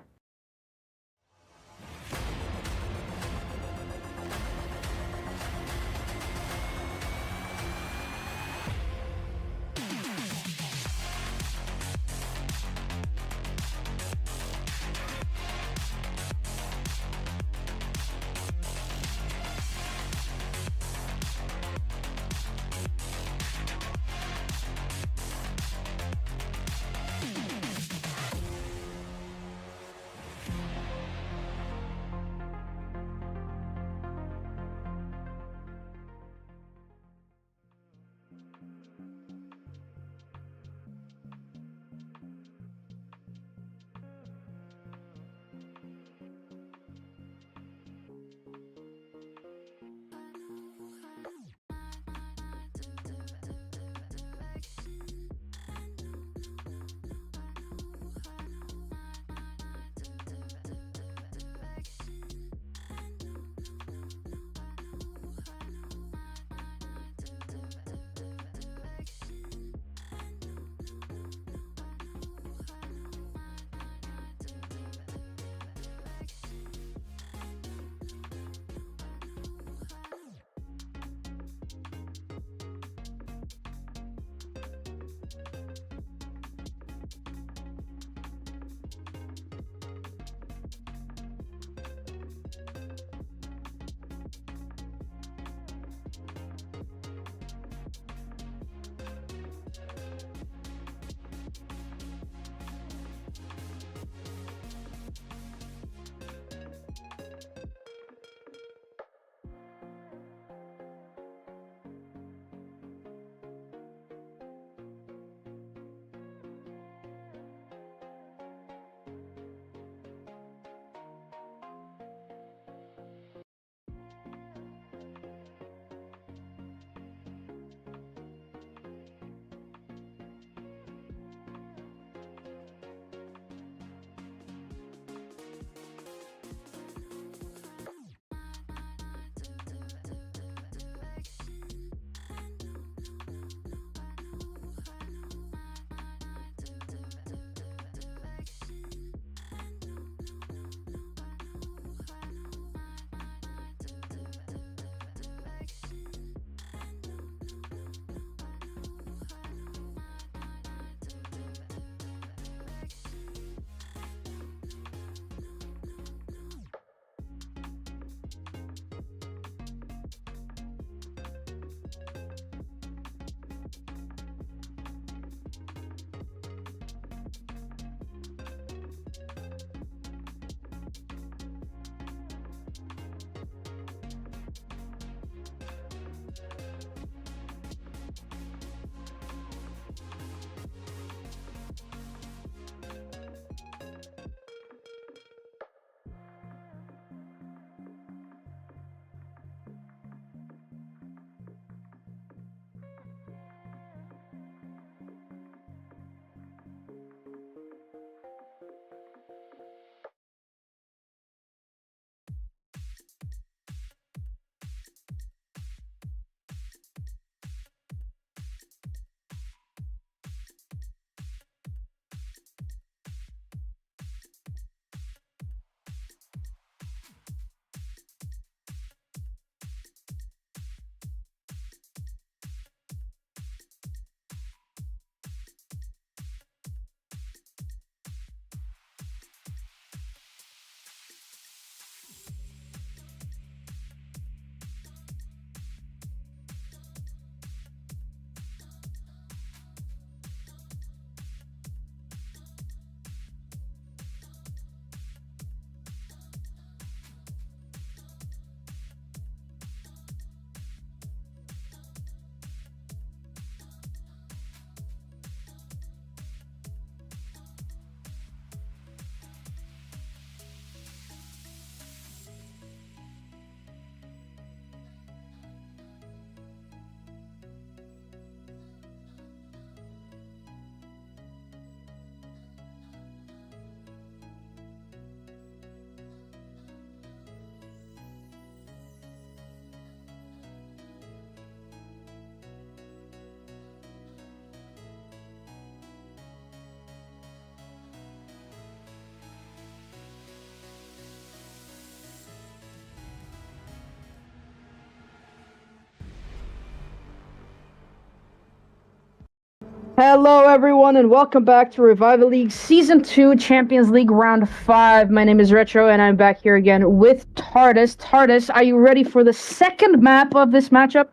Hello, everyone, and welcome back to Revival League Season 2 Champions League Round 5. My name is Retro, and I'm back here again with TARDIS. TARDIS, are you ready for the second map of this matchup?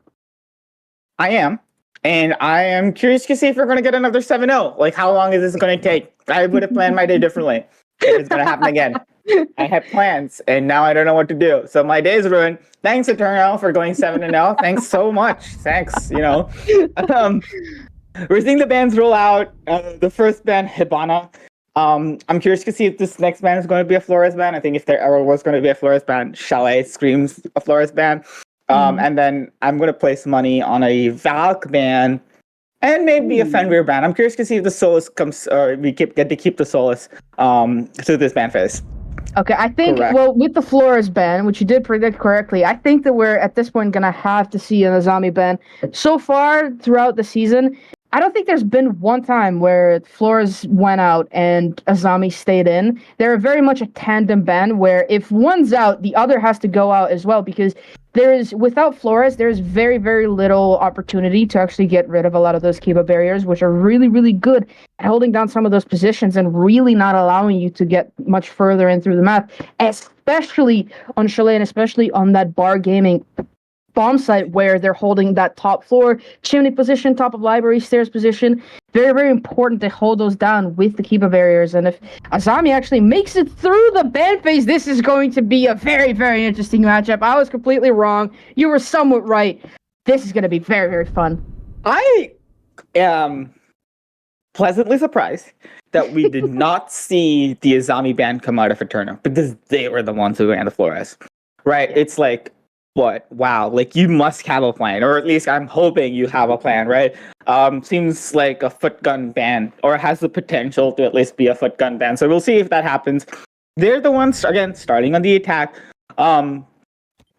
I am. And I am curious to see if we're going to get another 7-0. Like, how long is this going to take? I would have planned my day differently if it's going to happen again. I had plans, and now I don't know what to do. So my day is ruined. Thanks, ETERNO, for going 7-0. Thanks so much. Thanks, We're seeing the bans roll out. The first ban, Hibana. I'm curious to see if this next ban is going to be a Flores ban. I think if there ever was going to be a Flores ban, Chalet screams a Flores ban. And then I'm going to place money on a Valk ban and maybe a Fenrir ban. I'm curious to see if the Solus comes, or we get to keep the Solus through this ban phase. Okay, I think, Correct. well, with the Flores ban, which you did predict correctly, I think that we're, at this point, going to have to see an Azami ban. So far, throughout the season, I don't think there's been one time where Flores went out and Azami stayed in. They're very much a tandem ban where if one's out, the other has to go out as well, because without Flores, there's very, very little opportunity to actually get rid of a lot of those Kiba barriers, which are really, really good at holding down some of those positions and really not allowing you to get much further in through the map, especially on Chalet and especially on that Bar Gaming bomb site where they're holding that top floor, chimney position, top of library, stairs position. Very, very important to hold those down with the Kiba barriers. And if Azami actually makes it through the ban phase, this is going to be a very, very interesting matchup. I was completely wrong. You were somewhat right. This is going to be very, very fun. I am pleasantly surprised that we did not see the Azami ban come out of ETERNO, because they were the ones who ran the Flores. Right? It's like, what? Wow, like you must have a plan, or at least I'm hoping you have a plan, right? Seems like a foot gun ban, or has the potential to at least be a foot gun ban. So we'll see if that happens. They're the ones, again, starting on the attack.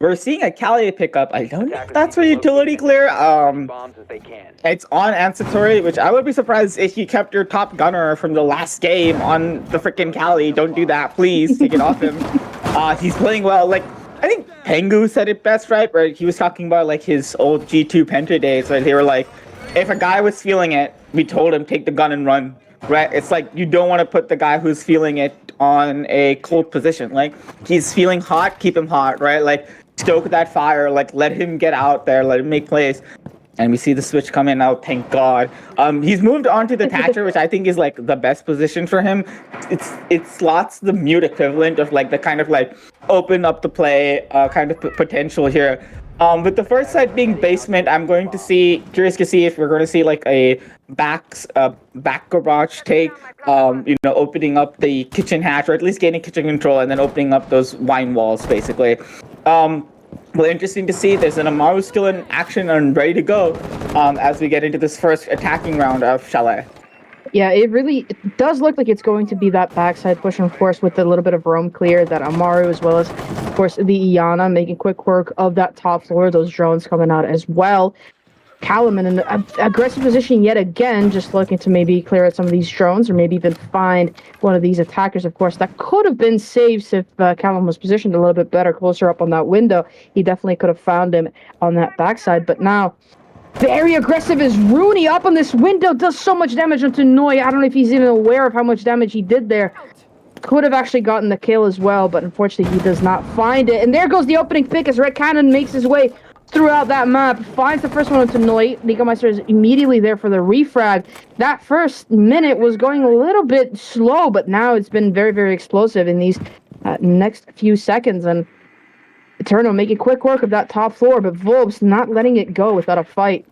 We're seeing a Kali pickup. I don't know if that's for utility clear. It's on Ancitory, which I would be surprised if you kept your top gunner from the last game on the freaking Kali. Don't do that, please. Take it off him. He's playing well. Like, I think Pengu said it best, right? Where he was talking about like his old G2 Penta days, where they were like, if a guy was feeling it, we told him take the gun and run, right? It's like you don't want to put the guy who's feeling it on a cold position. Like he's feeling hot, keep him hot, right? Like stoke that fire, like let him get out there, let him make plays. And we see the switch come in now, thank God. He's moved on to the Thatcher, which I think is like the best position for him. It slots the mute equivalent of like the kind of like open up the play kind of potential here. With the first side being basement, I'm going to curious to see if we're going to see like a back garage take, opening up the kitchen hatch, or at least gaining kitchen control and then opening up those wine walls, basically. Well, interesting to see. There's an Amaru still in action and ready to go as we get into this first attacking round of Chalet. Yeah, it does look like it's going to be that backside push, and of course, with a little bit of roam clear, that Amaru, as well as, of course, the Iana making quick work of that top floor, those drones coming out as well. Callum in an aggressive position yet again, just looking to maybe clear out some of these drones or maybe even find one of these attackers. Of course, that could have been saved if Callum was positioned a little bit better, closer up on that window. He definitely could have found him on that backside. But now, very aggressive is Rooney up on this window, does so much damage onto Noi. I don't know if he's even aware of how much damage he did there. Could have actually gotten the kill as well, but unfortunately he does not find it. And there goes the opening pick as Red Cannon makes his way throughout that map, finds the first one onto Noi. Nikomeister is immediately there for the refrag. That first minute was going a little bit slow, but now it's been very, very explosive in these next few seconds. And ETERNO making quick work of that top floor, but VULPES not letting it go without a fight.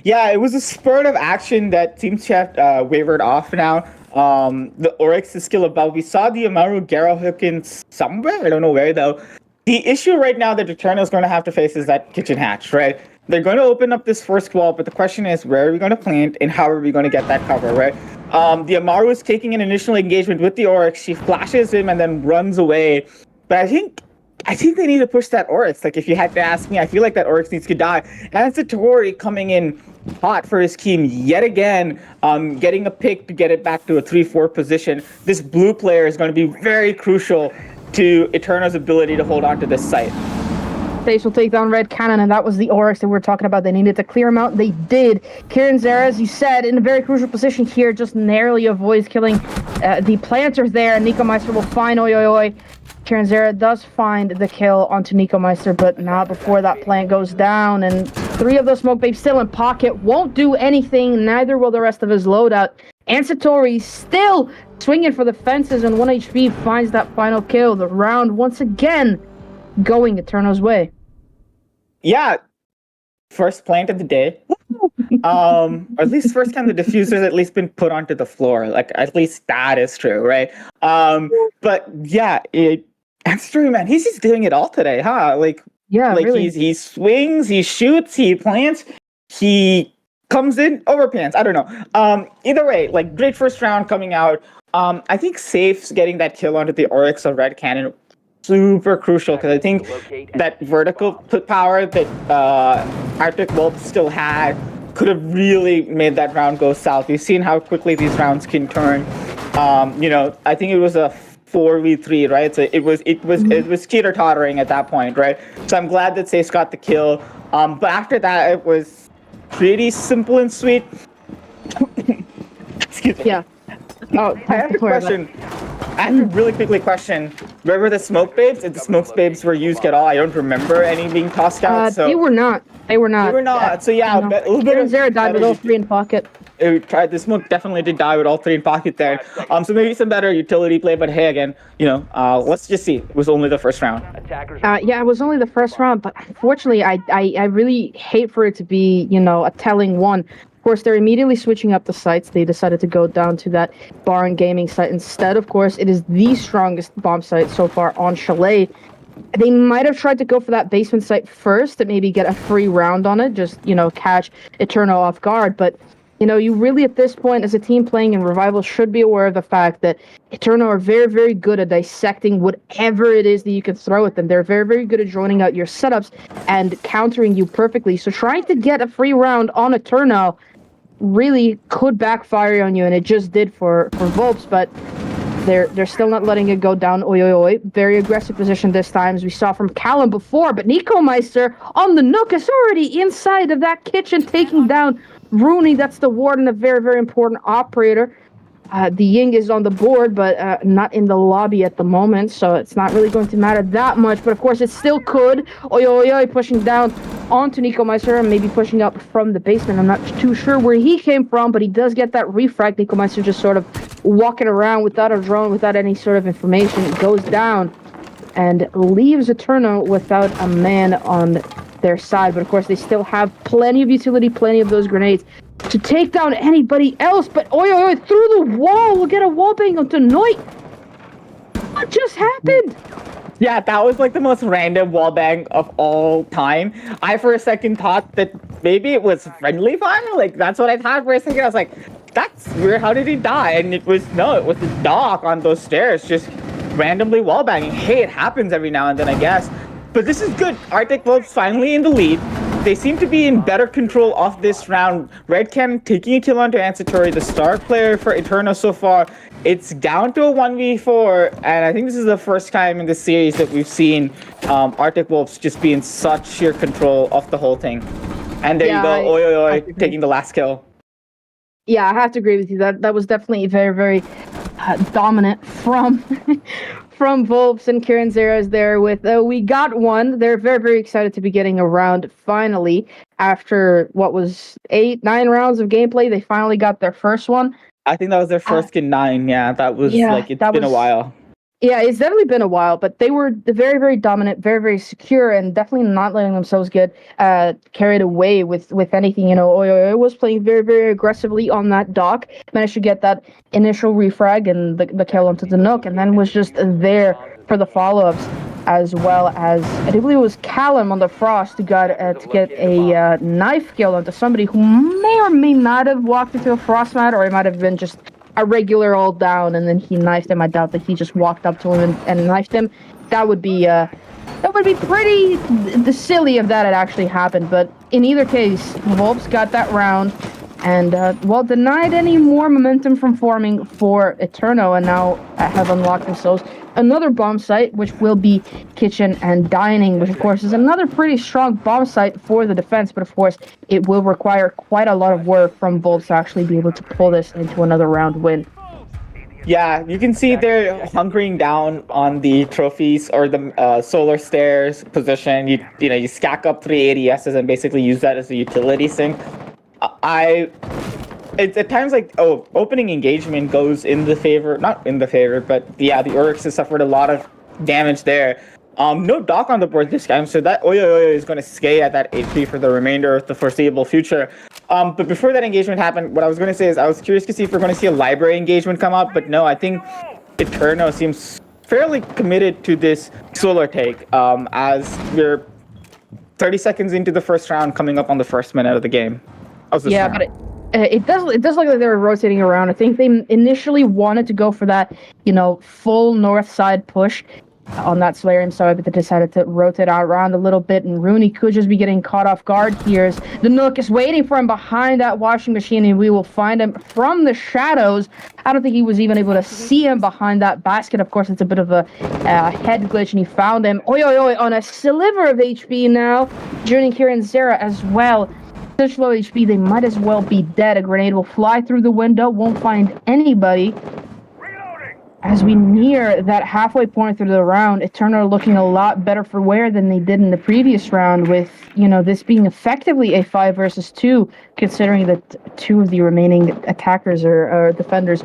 Yeah, it was a spurt of action that seems to have wavered off now. The Oryx is still above. We saw the Amaru Garo hook in somewhere. I don't know where, though. The issue right now that ETERNO is going to have to face is that kitchen hatch, right? They're going to open up this first wall, but the question is, where are we going to plant and how are we going to get that cover, right? The Amaru is taking an initial engagement with the Oryx. She flashes him and then runs away. But I think they need to push that Oryx. Like, if you had to ask me, I feel like that Oryx needs to die. And it's Tori coming in hot for his team yet again, getting a pick to get it back to a 3-4 position. This blue player is going to be very crucial to ETERNO's ability to hold on to this site. Face will take down Red Cannon, and that was the Oryx that we were talking about. They needed to clear him out. They did. Kieran Zera, as you said, in a very crucial position here, just narrowly avoids killing the planters there. Nico Meister will find Oi Oi Oi. Kieran Zera does find the kill onto Nico Meister, but not before that plant goes down. And 3 of those smoke babes still in pocket. Won't do anything. Neither will the rest of his loadout. Ansatori still swinging for the fences, and 1 HP finds that final kill. The round once again going Eterno's way. Yeah, first plant of the day. Or at least first time the diffuser's at least been put onto the floor. Like, at least that is true, right? But yeah, Ansatori, man, he's just doing it all today, huh? Like, yeah, like really. he swings, he shoots, he plants, he comes in, overpants. I don't know. Either way, like, great first round coming out. I think Safe's getting that kill onto the Oryx or Red Cannon super crucial, because I think that vertical power that Arctic Wolf still had could have really made that round go south. We've seen how quickly these rounds can turn. I think it was a 4v3, right? So it was teeter-tottering at that point, right? So I'm glad that Safe got the kill. But after that, it was pretty simple and sweet. Excuse me. Yeah. Oh, I have a question. I have to really quickly question, where were the smoke babes? If the smoke babes were used at all, I don't remember any being tossed out. So They were not. They were not. So yeah, No. a little bit of Zera died with all 3 in pocket. The smoke definitely did die with all 3 in pocket there. So maybe some better utility play, but hey, again, let's just see. It was only the first round. Yeah, it was only the first round, but unfortunately, I really hate for it to be, a telling one. Of course, they're immediately switching up the sites. They decided to go down to that bar and gaming site instead. Of course, it is the strongest bomb site so far on Chalet. They might have tried to go for that basement site first to maybe get a free round on it, just, catch Eterno off guard. But, you really at this point as a team playing in Revival should be aware of the fact that Eterno are very, very good at dissecting whatever it is that you can throw at them. They're very, very good at joining out your setups and countering you perfectly. So trying to get a free round on Eterno really could backfire on you, and it just did for VULPES, but they're still not letting it go down. Oi, oi, oi. Very aggressive position this time, as we saw from Callum before, but Nico Meister on the Nook is already inside of that kitchen, taking down Rooney. That's the warden, a very, very important operator. The Ying is on the board, but not in the lobby at the moment, so it's not really going to matter that much. But of course, it still could. Oi, oi, oi, pushing down onto Nico Meister and maybe pushing up from the basement. I'm not too sure where he came from, but he does get that refrag. Nico Meister just sort of walking around without a drone, without any sort of information. It goes down and leaves Eterno without a man on their side. But of course, they still have plenty of utility, plenty of those grenades to take down anybody else. But oi, oi, oi, through the wall, we'll get a wall bang onto Noit. What just happened? Yeah, that was like the most random wallbang of all time. I for a second thought that maybe it was friendly fire. Like, that's what I thought for a second. I was like, that's weird. How did he die? And it was the dog on those stairs just randomly wallbanging. Hey, it happens every now and then, I guess. But this is good. Arctic Wolves finally in the lead. They seem to be in better control of this round. Red Cannon taking a kill onto Ansatori, the star player for Eterno so far. It's down to a 1v4, and I think this is the first time in the series that we've seen Arctic Wolves just be in such sheer control of the whole thing. And there you go, oi, oi, oi, taking the last kill. Yeah, I have to agree with you. That was definitely very, very dominant from from VULPES, and Kieran Zera is there with we got one. They're very, very excited to be getting a round finally. After what was 8-9 rounds of gameplay, they finally got their first one. I think that was their first in 9. Yeah, that was it's been a while. Yeah, it's definitely been a while, but they were very, very dominant, very, very secure, and definitely not letting themselves get carried away with anything. Oi, oi, oi was playing very, very aggressively on that dock, managed to get that initial refrag and the kill onto the Nook, and then was just there for the follow-ups, as well as, I do believe it was Callum on the Frost who got to get a knife kill onto somebody who may or may not have walked into a Frost mat, or it might have been just a regular old down, and then he knifed him. I doubt that he just walked up to him and knifed him. That would be pretty silly if that had actually happened. But in either case, VULPES got that round, and denied any more momentum from forming for ETERNO, and now have unlocked themselves another bomb site, which will be kitchen and dining, which of course is another pretty strong bomb site for the defense, but of course it will require quite a lot of work from VULPES to actually be able to pull this into another round win. Yeah, you can see they're hunkering down on the trophies or the solar stairs position. You stack up 3 ADSs and basically use that as a utility sink. It's at times like, opening engagement goes not in the favor, but yeah, the Oryx has suffered a lot of damage there. No Doc on the board this time, so that Oyo is going to stay at that HP for the remainder of the foreseeable future. But before that engagement happened, what I was going to say is I was curious to see if we're going to see a library engagement come up, but no, I think ETERNO seems fairly committed to this solar take, as we're 30 seconds into the first round, coming up on the first minute of the game. Yeah, but it does look like they were rotating around. I think they initially wanted to go for that, full north side push on that Solarium side, but they decided to rotate out around a little bit, and Rooney could just be getting caught off guard here. The Nook is waiting for him behind that washing machine, and we will find him from the shadows. I don't think he was even able to see him behind that basket. Of course, it's a bit of a head glitch, and he found him. Oi, on a sliver of HP now, joining Kieran Zera as well. Such low HP, they might as well be dead. A grenade will fly through the window, won't find anybody. As we near that halfway point through the round, ETERNO looking a lot better for wear than they did in the previous round, with, this being effectively a 5 versus 2, considering that 2 of the remaining attackers or defenders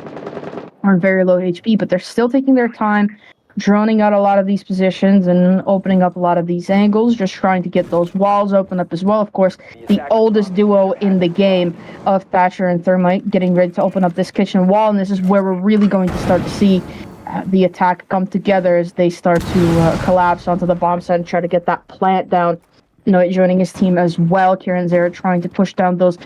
are on very low HP, but they're still taking their time, droning out a lot of these positions and opening up a lot of these angles, just trying to get those walls open up as well. Of course, the oldest duo in the game of Thatcher and Thermite getting ready to open up this kitchen wall, and this is where we're really going to start to see the attack come together as they start to collapse onto the bomb site and try to get that plant down. Joining his team as well, Kieran Zera trying to push down those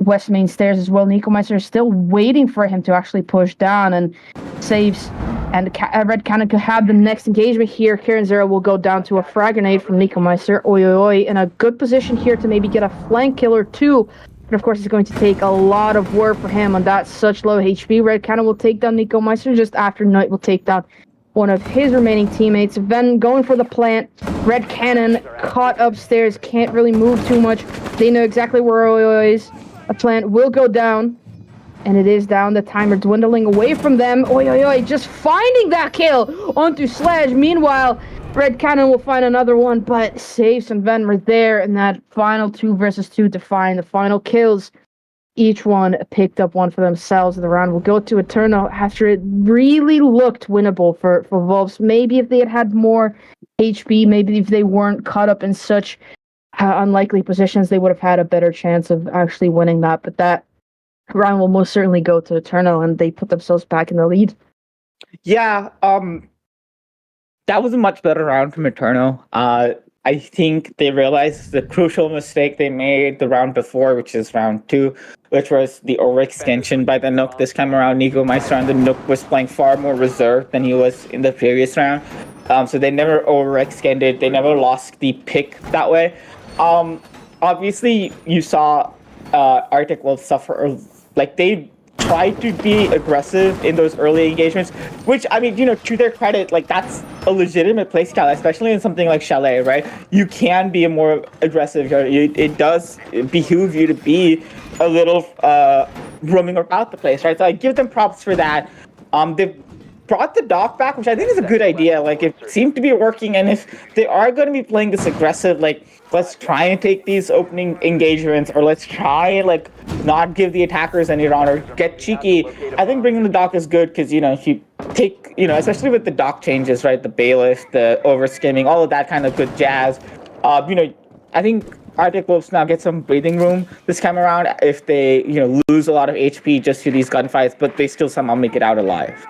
west main stairs as well. Nico Meister is still waiting for him to actually push down and saves. And Red Cannon could have the next engagement here. Kieran Zera will go down to a frag grenade from Nico Meister. Oi, in a good position here to maybe get a flank killer too. But of course, it's going to take a lot of work for him on that such low HP. Red Cannon will take down Nico Meister just after Knight will take down one of his remaining teammates. Then going for the plant. Red Cannon caught upstairs, can't really move too much. They know exactly where Oi is. A plant will go down. And it is down. The timer dwindling away from them. Oi, just finding that kill onto Sledge. Meanwhile, Red Cannon will find another one, but saves some Venmer there in that final 2 versus 2 to find the final kills. Each one picked up one for themselves. The round will go to ETERNO after it really looked winnable for VULPES. Maybe if they had more HP, maybe if they weren't caught up in such unlikely positions, they would have had a better chance of actually winning that. But that round will most certainly go to ETERNO, and they put themselves back in the lead. Yeah, that was a much better round from ETERNO. I think they realized the crucial mistake they made the round before, which is round 2, which was the overextension by the Nook. This time around, Nico Meister on the Nook was playing far more reserved than he was in the previous round. So they never overextended. They never lost the pick that way. Obviously, you saw Arctic Wolf suffer. They tried to be aggressive in those early engagements, which, to their credit, that's a legitimate playstyle, especially in something like Chalet, right? You can be a more aggressive. It does behoove you to be a little roaming about the place, right? So I give them props for that. They've brought the Doc back, which I think is a good idea. It seemed to be working, and if they are going to be playing this aggressive, let's try and take these opening engagements, or let's try and not give the attackers any run or get cheeky. I think bringing the Doc is good because, if you take, especially with the Doc changes, right? The bailiff, the overskimming, all of that kind of good jazz. I think Arctic Wolves now get some breathing room this time around if they, lose a lot of HP just to these gunfights, but they still somehow make it out alive.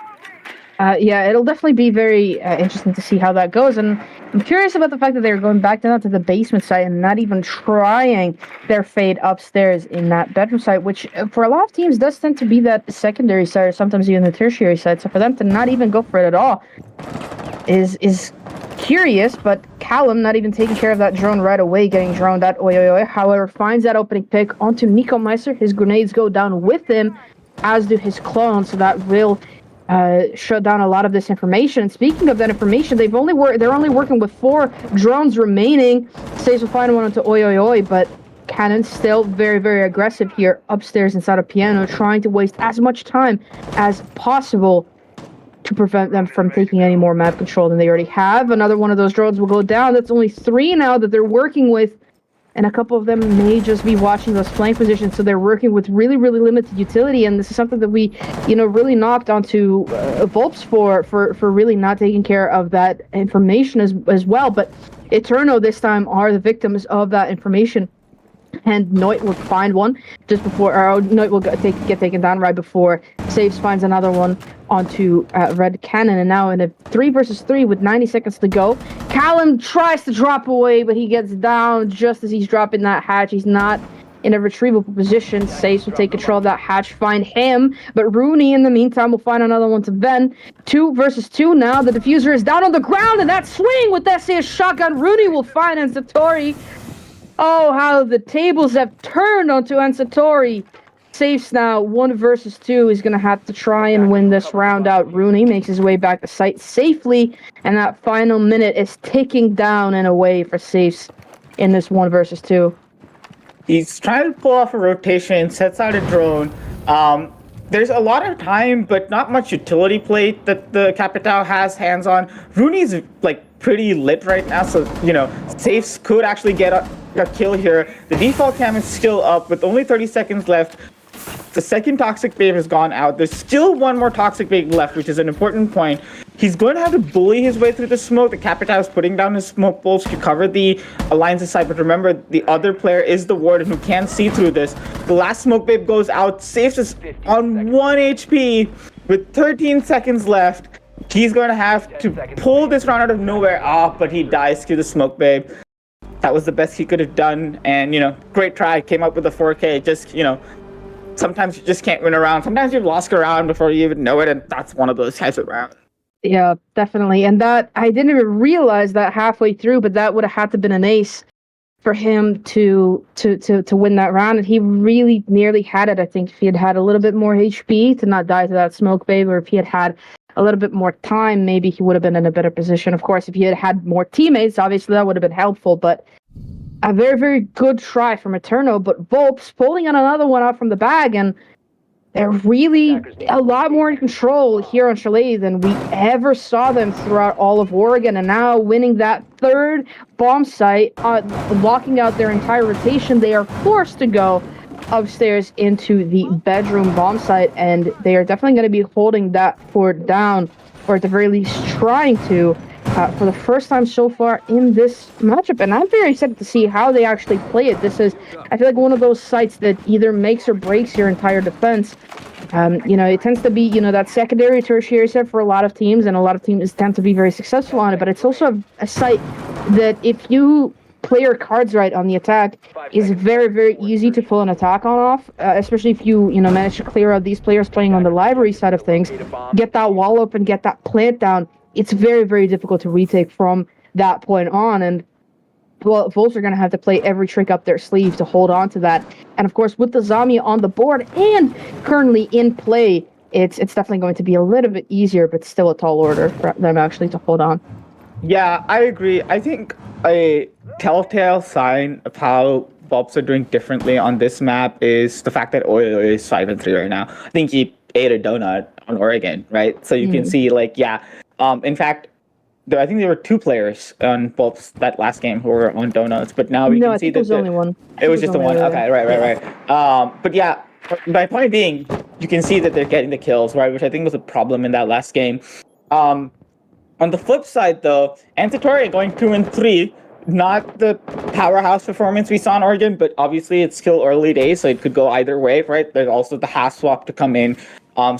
It'll definitely be very interesting to see how that goes, and I'm curious about the fact that they're going back down to the basement site and not even trying their fate upstairs in that bedroom site, which for a lot of teams does tend to be that secondary site or sometimes even the tertiary site. So for them to not even go for it at all is curious, but Callum not even taking care of that drone right away, getting droned at Oyoyoy. However, finds that opening pick onto Nico Meister. His grenades go down with him, as do his clones, so that will shut down a lot of this information. And speaking of that information, they're only working with 4 drones remaining. Saves will find one onto Oyoyoy, but Cannon's still very, very aggressive here upstairs inside of Piano, trying to waste as much time as possible to prevent them from taking any more map control than they already have. Another one of those drones will go down. That's only 3 now that they're working with, and a couple of them may just be watching those flank positions, so they're working with really, really limited utility, and this is something that we, really knocked onto VULPES for really not taking care of that information as well. But ETERNO this time are the victims of that information. And Noit will find one just before, or Noit will get taken down right before Saves finds another one onto Red Cannon. And now in a 3 versus 3 with 90 seconds to go, Callum tries to drop away, but he gets down just as he's dropping that hatch. He's not in a retrievable position. Saves will take control of that hatch, find him, but Rooney in the meantime will find another one to Ven. 2 versus 2 now. The diffuser is down on the ground, and that swing with that SAS shotgun, Rooney will find Ensatori. Oh, how the tables have turned onto Ensatori. Saves now 1 versus 2. He's going to have to try and win this round out. Rooney makes his way back to site safely, and that final minute is ticking down and away for Saves in this 1 versus 2. He's trying to pull off a rotation, sets out a drone. There's a lot of time, but not much utility play that the Capitao has hands on. Rooney's pretty lit right now, so Saves could actually get a kill here. The default cam is still up with only 30 seconds left. The second toxic babe has gone out. There's still 1 more toxic babe left, which is an important point. He's going to have to bully his way through the smoke. The Capitao is putting down his smoke bolts to cover the Alliance's side, but remember, the other player is the Warden who can see through this. The last smoke babe goes out. Saves is on 1 HP with 13 seconds left. He's going to have to pull this round out of nowhere. But he dies to the smoke babe. That was the best he could have done, and great try. Came up with a 4K. Just sometimes you just can't win a round. Sometimes you've lost a round before you even know it, and that's one of those types of rounds. Yeah, definitely. And that, I didn't even realize that halfway through, but that would have had to been an ace for him to win that round. And he really nearly had it. I think if he had a little bit more HP to not die to that smoke babe, or if he had a little bit more time, maybe he would have been in a better position. Of course, if he had more teammates, obviously that would have been helpful, but a very, very good try from ETERNO. But VULPES pulling on another one out from the bag, and they're really a lot more in control here on Chalet than we ever saw them throughout all of Oregon. And now winning that 3rd bomb site, locking out their entire rotation, they are forced to go upstairs into the bedroom bomb site, and they are definitely going to be holding that fort down, or at the very least trying to, for the first time so far in this matchup. And I'm very excited to see how they actually play it. This is, I feel like, one of those sites that either makes or breaks your entire defense. It tends to be, that secondary, tertiary set for a lot of teams, and a lot of teams tend to be very successful on it, but it's also a site that if you play your cards right on the attack, is very, very easy to pull an attack on off, especially if you manage to clear out these players playing on the library side of things, get that wall up and get that plant down. It's very, very difficult to retake from that point on, and VULPES are going to have to play every trick up their sleeve to hold on to that. And of course, with the zombie on the board and currently in play, it's definitely going to be a little bit easier, but still a tall order for them actually to hold on. Yeah, I agree. I think a telltale sign of how VULPES are doing differently on this map is the fact that Oyo is 5-3 right now. I think he ate a donut on Oregon, right? So you can see, in fact, I think there were 2 players on VULPES that last game who were on donuts, but now we can see that it was only one. It was just the one. Okay, right. But yeah, my point being, you can see that they're getting the kills, right? Which I think was a problem in that last game. On the flip side, though, Ensatori going 2-3, not the powerhouse performance we saw in Oregon, but obviously it's still early days, so it could go either way, right? There's also the half swap to come in. So,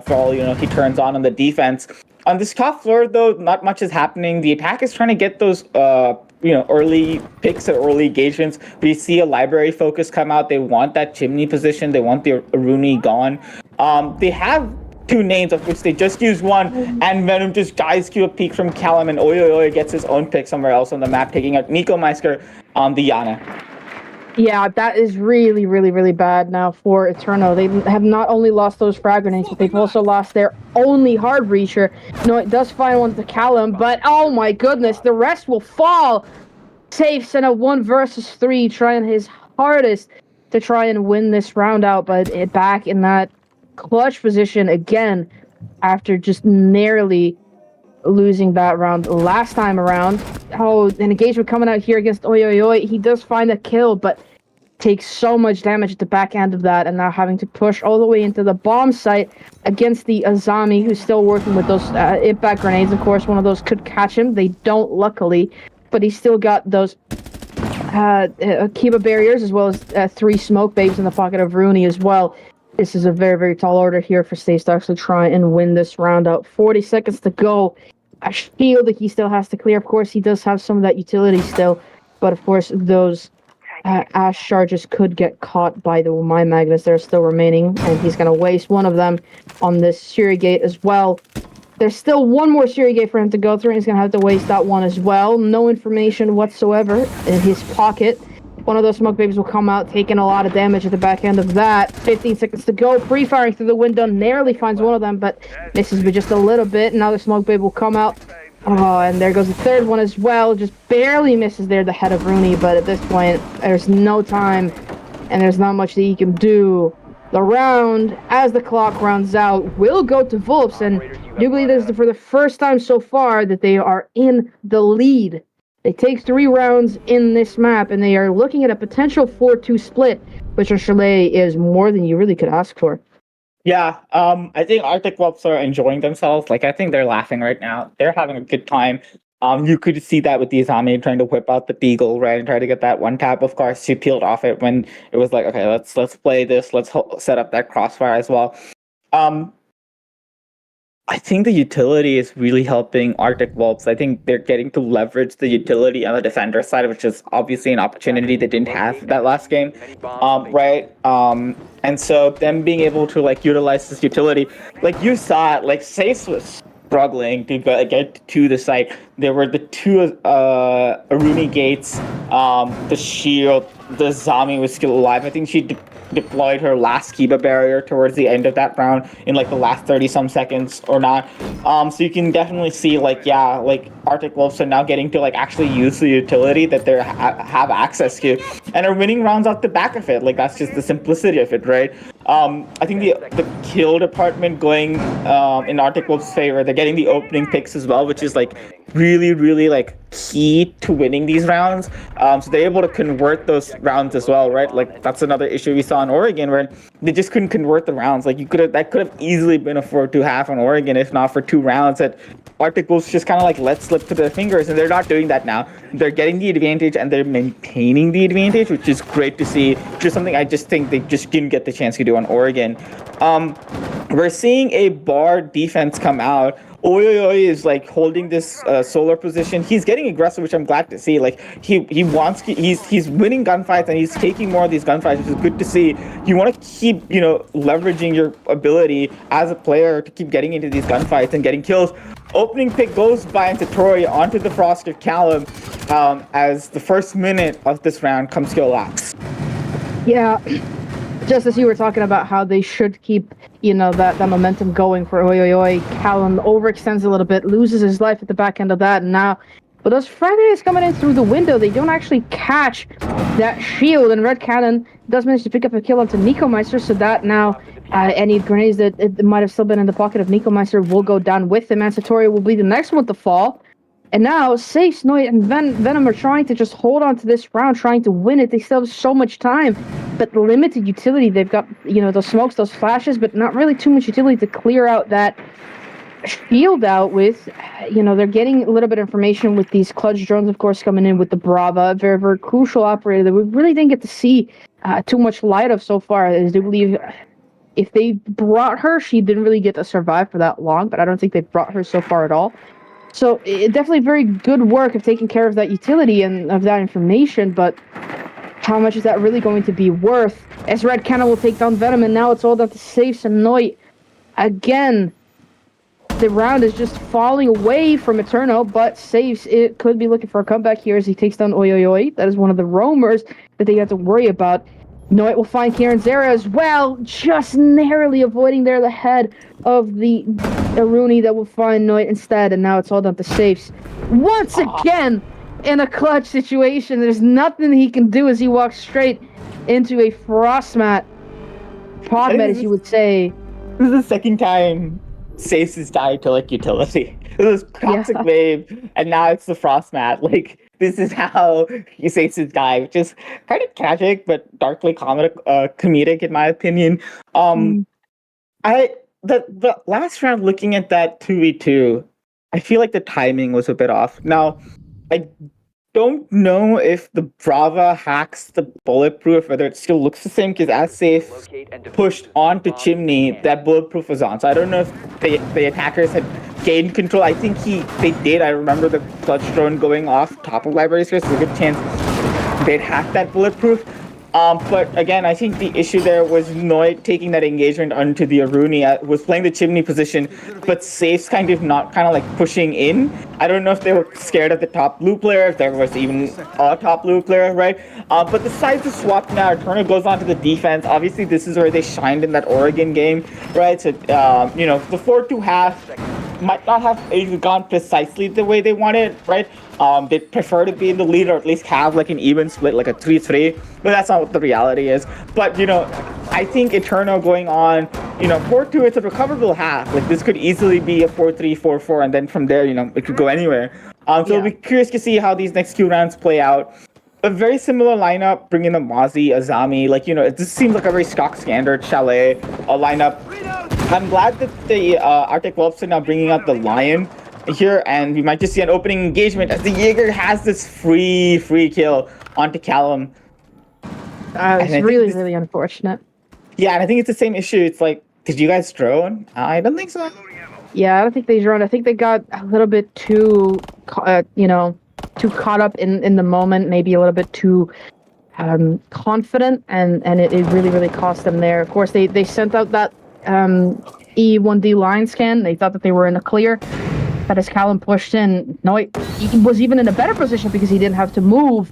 for all he turns on the defense. On this top floor, though, not much is happening. The attack is trying to get those, early picks or early engagements. We see a library focus come out. They want that chimney position. They want the Rooney gone. They have two names, of which they just used one, and Venom just dies to a peek from Callum, and Oyoyoy gets his own pick somewhere else on the map, taking out Nico Meister on the Yana. Yeah, that is really, really, really bad now for Eterno. They have not only lost those frag grenades, but they've also lost their only hard breacher. No, it does find one to Callum, but oh my goodness, the rest will fall. Safes in a 1 versus 3, trying his hardest to try and win this round out, but back in that clutch position again after just narrowly losing that round last time around. Oh, an engagement coming out here against Oyoyoy. He does find a kill, but takes so much damage at the back end of that, and now having to push all the way into the bomb site against the Azami, who's still working with those impact grenades. Of course, one of those could catch him. They don't, luckily, but he's still got those Kiba barriers, as well as 3 smoke babes in the pocket of Rooney as well. This is a very, very tall order here for Stace to actually try and win this round out. 40 seconds to go. A shield that he still has to clear. Of course, he does have some of that utility still, but of course, those Ash charges could get caught by the My Magnus that are still remaining, and he's going to waste one of them on this Siri Gate as well. There's still one more Siri Gate for him to go through, and he's going to have to waste that one as well. No information whatsoever in his pocket. One of those smoke babies will come out, taking a lot of damage at the back end of that. 15 seconds to go. Pre-firing through the window, narrowly finds one of them, but misses by just a little bit. Another smoke babe will come out. Oh, and there goes the third one as well. Just barely misses there, the head of Rooney, but at this point, there's no time, and there's not much that he can do. The round, as the clock rounds out, will go to VULPES, and I do believe this is for the first time so far that they are in the lead. They take 3 rounds in this map, and they are looking at a potential 4-2 split, which on Chalet is more than you really could ask for. Yeah, I think Arctic Whelps are enjoying themselves. Like, I think they're laughing right now. They're having a good time. You could see that with the Izami trying to whip out the Beagle, right, and try to get that one tap. Of course, she peeled off it when it was like, okay, let's play this. Let's set up that crossfire as well. I think the utility is really helping Arctic Whelps. I think they're getting to leverage the utility on the defender side, which is obviously an opportunity they didn't have that last game, right? And so them being able to like utilize this utility, like you saw it, like Sace was struggling to get to the site. There were the 2 Aruni gates, the shield, the Zami was still alive. I think she deployed her last Kiba barrier towards the end of that round in like the last 30-some seconds or not. So you can definitely see like, yeah, like Arctic Wolves are now getting to like actually use the utility that they have access to and are winning rounds off the back of it. Like that's just the simplicity of it, right? I think the kill department going in Arctic Wolves' favor. They're getting the opening picks as well, which is like really, really like key to winning these rounds. So they're able to convert those rounds as well, right? Like that's another issue we saw in Oregon where they just couldn't convert the rounds. Like that could have easily been a 4-2 half on Oregon if not for 2 rounds that Arctic Wolves just kind of like let slip through their fingers, and they're not doing that now. They're getting the advantage and they're maintaining the advantage, which is great to see. Which is something I just think they just didn't get the chance to do on Oregon. We're seeing a bar defense come out. Oyoyoy is like holding this solar position. He's getting aggressive, which I'm glad to see. Like he's winning gunfights and he's taking more of these gunfights, which is good to see. You want to keep leveraging your ability as a player to keep getting into these gunfights and getting kills. Opening pick goes by into Troy onto the Frost of Callum as the first minute of this round comes to elapse. Yeah. Just as you were talking about how they should keep, that momentum going for Oyoyoy, Callum overextends a little bit, loses his life at the back end of that, and now, but those frag grenades coming in through the window, they don't actually catch that shield, and Red Cannon does manage to pick up a kill onto Nico Meister, so that now any grenades that it might have still been in the pocket of Nico Meister will go down with him, and Satori will be the next one to fall. And now, Safe, Snoid, and Venom are trying to just hold on to this round, trying to win it. They still have so much time, but limited utility. They've got, those smokes, those flashes, but not really too much utility to clear out that shield out with. They're getting a little bit of information with these clutch drones, of course, coming in with the Brava, very, very crucial operator that we really didn't get to see too much light of so far. I do believe if they brought her, she didn't really get to survive for that long, but I don't think they brought her so far at all. So definitely very good work of taking care of that utility and of that information, but how much is that really going to be worth? As Red Cannon will take down Venom, and now it's all down to Safe and Noit. again, the round is just falling away from Eterno, but Saves it could be looking for a comeback here as he takes down Oi Oi Oi. That is one of the roamers that they have to worry about. Noit will find Kieran Zera as well, just narrowly avoiding there the head of the Aruni that will find Noit instead, and now it's all down to Saves. Once again, in a clutch situation, there's nothing he can do as he walks straight into a Frostmat. Podmet, as you would say. This is the second time Saves has died to like utility. It was Toxic Wave, and now it's the Frostmat. Like, this is how Saves has died, which is kind of tragic, but darkly comedic in my opinion. The last round, looking at that 2v2, I feel like the timing was a bit off. Now, I don't know if the Brava hacks the bulletproof, whether it still looks the same, because as Safe pushed onto Chimney, that bulletproof was on. So I don't know if the attackers had gained control. I think they did. I remember the clutch drone going off top of Library Square, so there's a good chance they'd hack that bulletproof. But again, I think the issue there was Noit taking that engagement onto the Aruni, was playing the Chimney position, but Safe's kind of like pushing in. I don't know if they were scared of the top blue player, if there was even a top blue player, right? But the sides are swapped now. Eterno goes on to the defense. Obviously, this is where they shined in that Oregon game, right? So, the 4-2 half might not have gone precisely the way they wanted, right? They prefer to be in the lead or at least have like an even split, like a 3-3, but that's not what the reality is. But, I think Eterno going on, 4-2, it's a recoverable half. Like, this could easily be a 4-3, 4-4, and then from there, it could go anywhere. So I'll be curious to see how these next few rounds play out. A very similar lineup, bringing the Mozzie, Azami, it just seems like a very stock standard Chalet lineup. I'm glad that the Arctic Wolves are now bringing out the Lion here, and we might just see an opening engagement as the Jaeger has this free kill onto Callum. It's really unfortunate. Yeah, and I think it's the same issue. It's like, did you guys drone? I don't think so. Yeah, I don't think they droned. I think they got a little bit too, too caught up in the moment, maybe a little bit too confident, and it really cost them there. Of course, they sent out that E1D line scan. They thought that they were in the clear. But as Callum pushed in, Noit was even in a better position because he didn't have to move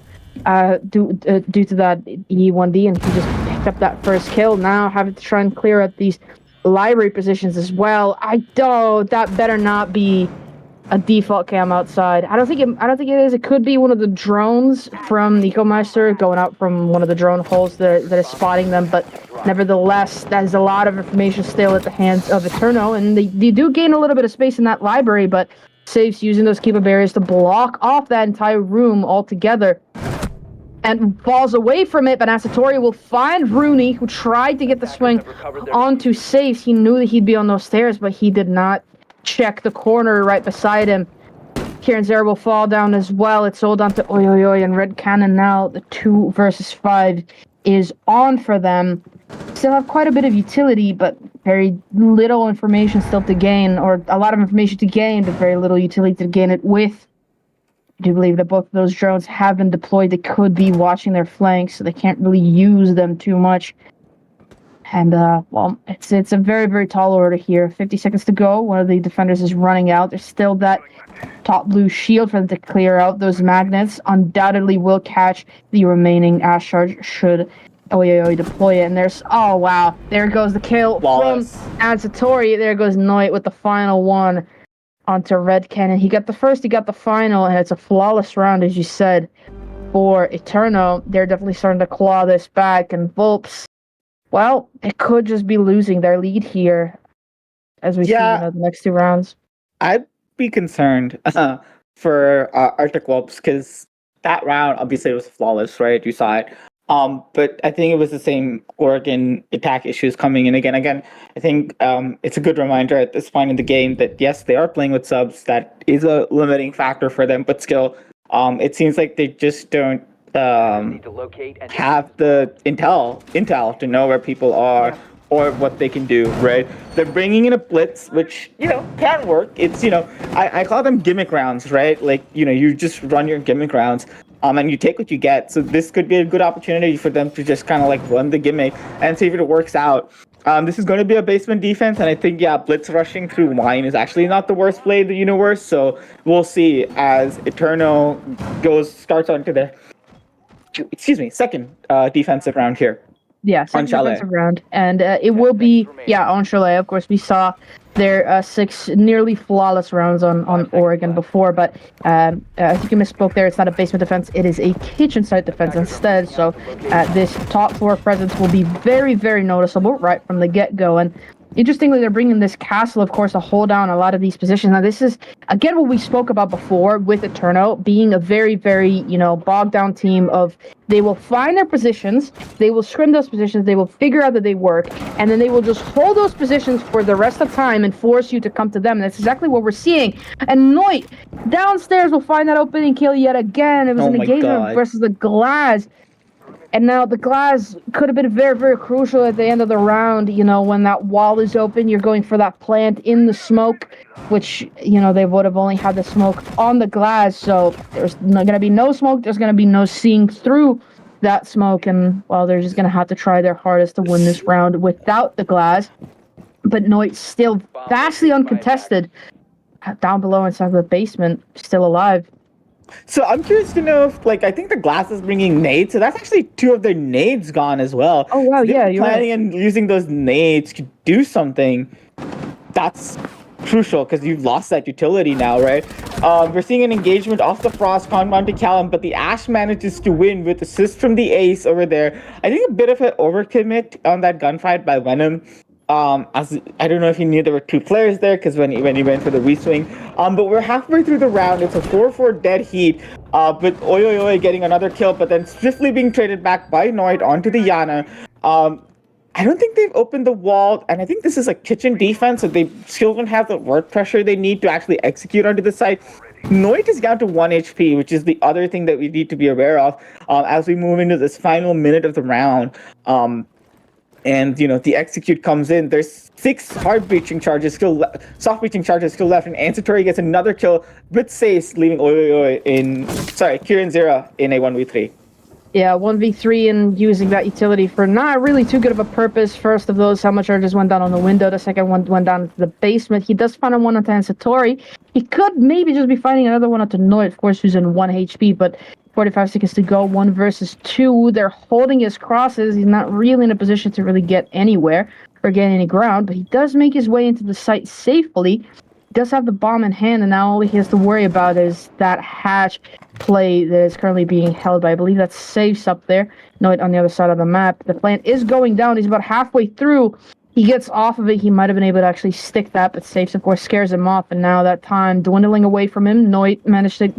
due to that E1D, and he just picked up that first kill. Now having to try and clear out these library positions as well. That better not be a default cam outside. I don't think it is. It could be one of the drones from the EcoMeister going out from one of the drone holes that is spotting them, but nevertheless, that is a lot of information still at the hands of Eterno, and they do gain a little bit of space in that library, but Safe's using those Kiva barriers to block off that entire room altogether and falls away from it, but Asatori will find Rooney, who tried to get the swing onto Safe. He knew that he'd be on those stairs, but he did not check the corner right beside him. Kieran Zera will fall down as well. It's sold on to Oi Oi Oi and Red Cannon now. The 2 versus 5 is on for them. Still have quite a bit of utility, but very little information still to gain, or a lot of information to gain, but very little utility to gain it with. I do believe that both of those drones have been deployed. They could be watching their flanks, so they can't really use them too much. And, it's a very tall order here. 50 seconds to go. One of the defenders is running out. There's still that top blue shield for them to clear out. Those magnets undoubtedly will catch the remaining Ash Charge should Oi deploy it. And there goes the kill from Asatori. There goes Noit with the final one onto Red Cannon. He got the first, he got the final, and it's a flawless round, as you said, for Eterno. They're definitely starting to claw this back, and VULPES, well, it could just be losing their lead here as we see the next 2 rounds. I'd be concerned for Arctic VULPES, because that round, obviously, it was flawless, right? You saw it. But I think it was the same Oregon attack issues coming in again. I think it's a good reminder at this point in the game that, yes, they are playing with subs. That is a limiting factor for them, but still, it seems like they just don't have the intel to know where people are or what they can do, right? They're bringing in a blitz, which, can work. It's, I call them gimmick rounds, right? Like, you just run your gimmick rounds, and you take what you get. So this could be a good opportunity for them to just kind of like run the gimmick and see if it works out. This is going to be a basement defense, and I think, yeah, blitz rushing through Wine is actually not the worst play in the universe, so we'll see as ETERNO starts onto their, second defensive round here. Yeah, second defensive round. And it will be, on Chalet. Of course, we saw their 6 nearly flawless rounds on Oregon before, but I think you misspoke there. It's not a basement defense. It is a kitchen site defense instead. So this top floor presence will be very, very noticeable right from the get-go. And interestingly, they're bringing this castle, of course, to hold down a lot of these positions. Now, this is, again, what we spoke about before with ETERNO being a very, very, bogged down team of they will find their positions, they will scrim those positions, they will figure out that they work, and then they will just hold those positions for the rest of time and force you to come to them. And that's exactly what we're seeing. And Noit downstairs will find that opening kill yet again. It was an engagement versus the Glass. And now the Glass could have been very, very crucial at the end of the round. When that wall is open, you're going for that plant in the smoke, which, they would have only had the smoke on the Glass. So there's going to be no smoke. There's going to be no seeing through that smoke. And, well, they're just going to have to try their hardest to win this round without the Glass. But Noit's still vastly uncontested down below inside the basement, still alive. So I'm curious to know if, I think the Glass is bringing nades, so that's actually 2 of their nades gone as well. Oh, wow, yeah, you're planning on using those nades to do something. That's crucial, because you've lost that utility now, right? We're seeing an engagement off the Frost, compound to Callum, but the Ash manages to win with assist from the Ace over there. I think a bit of an overcommit on that gunfight by Venom. As I don't know if he knew there were 2 players there, because when he went for the reswing. But we're halfway through the round. It's a 4-4 dead heat. With Oi getting another kill, but then swiftly being traded back by Noit onto the Yana. I don't think they've opened the wall, and I think this is a kitchen defense, so they still don't have the work pressure they need to actually execute onto the site. Noit is down to 1 HP, which is the other thing that we need to be aware of as we move into this final minute of the round. And, the execute comes in. There's 6 soft breaching charges still left, and Ansatori gets another kill with Sace, leaving Kieran Zera in a 1v3. Yeah, 1v3 and using that utility for not really too good of a purpose. First of those, how much charges went down on the window. The second one went down into the basement. He does find one onto Ansatori. He could maybe just be finding another one onto Noit, of course, who's in 1 HP, but 45 seconds to go, 1 versus 2. They're holding his crosses. He's not really in a position to really get anywhere or get any ground, but he does make his way into the site safely. He does have the bomb in hand, and now all he has to worry about is that hatch play that is currently being held by, I believe that's Safes up there. Noit on the other side of the map. The plant is going down. He's about halfway through. He gets off of it. He might have been able to actually stick that, but Safes, of course, scares him off, and now that time dwindling away from him. Noit managed to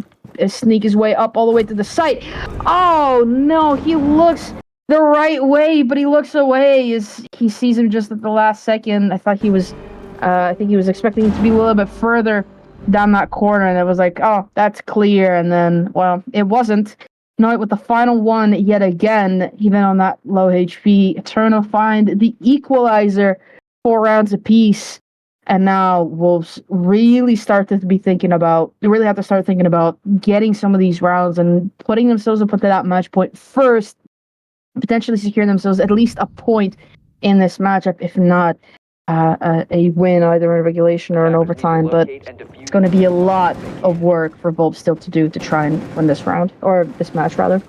sneak his way up all the way to the site. Oh no, he looks the right way, but he looks away as he sees him just at the last second. I think he was expecting him to be a little bit further down that corner, and it was like, oh, that's clear. And then, well, it wasn't. Noit with the final one yet again, even on that low HP. ETERNO find the equalizer, 4 rounds apiece. And now Wolves really have to start thinking about getting some of these rounds and putting themselves up to that match point first, potentially securing themselves at least a point in this matchup, if not a win either in regulation or in overtime. But it's going to be a lot of work for VULPES still to do to try and win this round, or this match rather.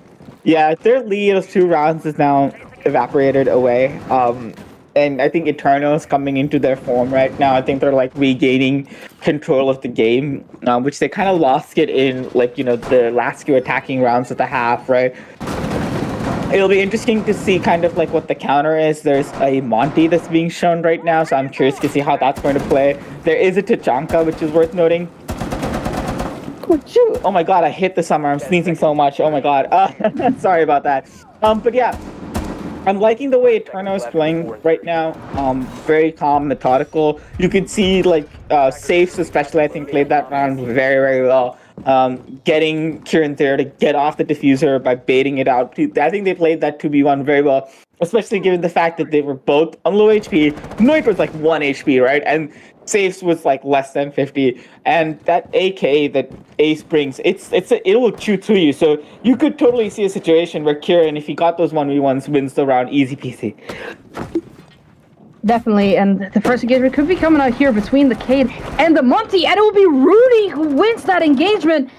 Yeah, their lead of 2 rounds is now evaporated away. And I think ETERNO is coming into their form right now. I think they're regaining control of the game, which they kind of lost it in the last few attacking rounds at the half, right? It'll be interesting to see kind of what the counter is. There's a Monty that's being shown right now, so I'm curious to see how that's going to play. There is a Tachanka, which is worth noting. Oh my god, I hit the summer. I'm sneezing so much. Oh my god. Sorry about that. But yeah. I'm liking the way ETERNO is playing right now. Very calm, methodical. You could see Safes especially, I think, played that round very, very well. Getting Kieran there to get off the diffuser by baiting it out. I think they played that 2v1 very well, especially given the fact that they were both on low HP. Noit was 1 HP, right? And Safes was less than 50, and that AK that Ace brings, it will chew through you. So you could totally see a situation where Kieran, if he got those 1v1s, wins the round easy peasy. Definitely, and the first engagement could be coming out here between the Cade and the Monty, and it will be Rudy who wins that engagement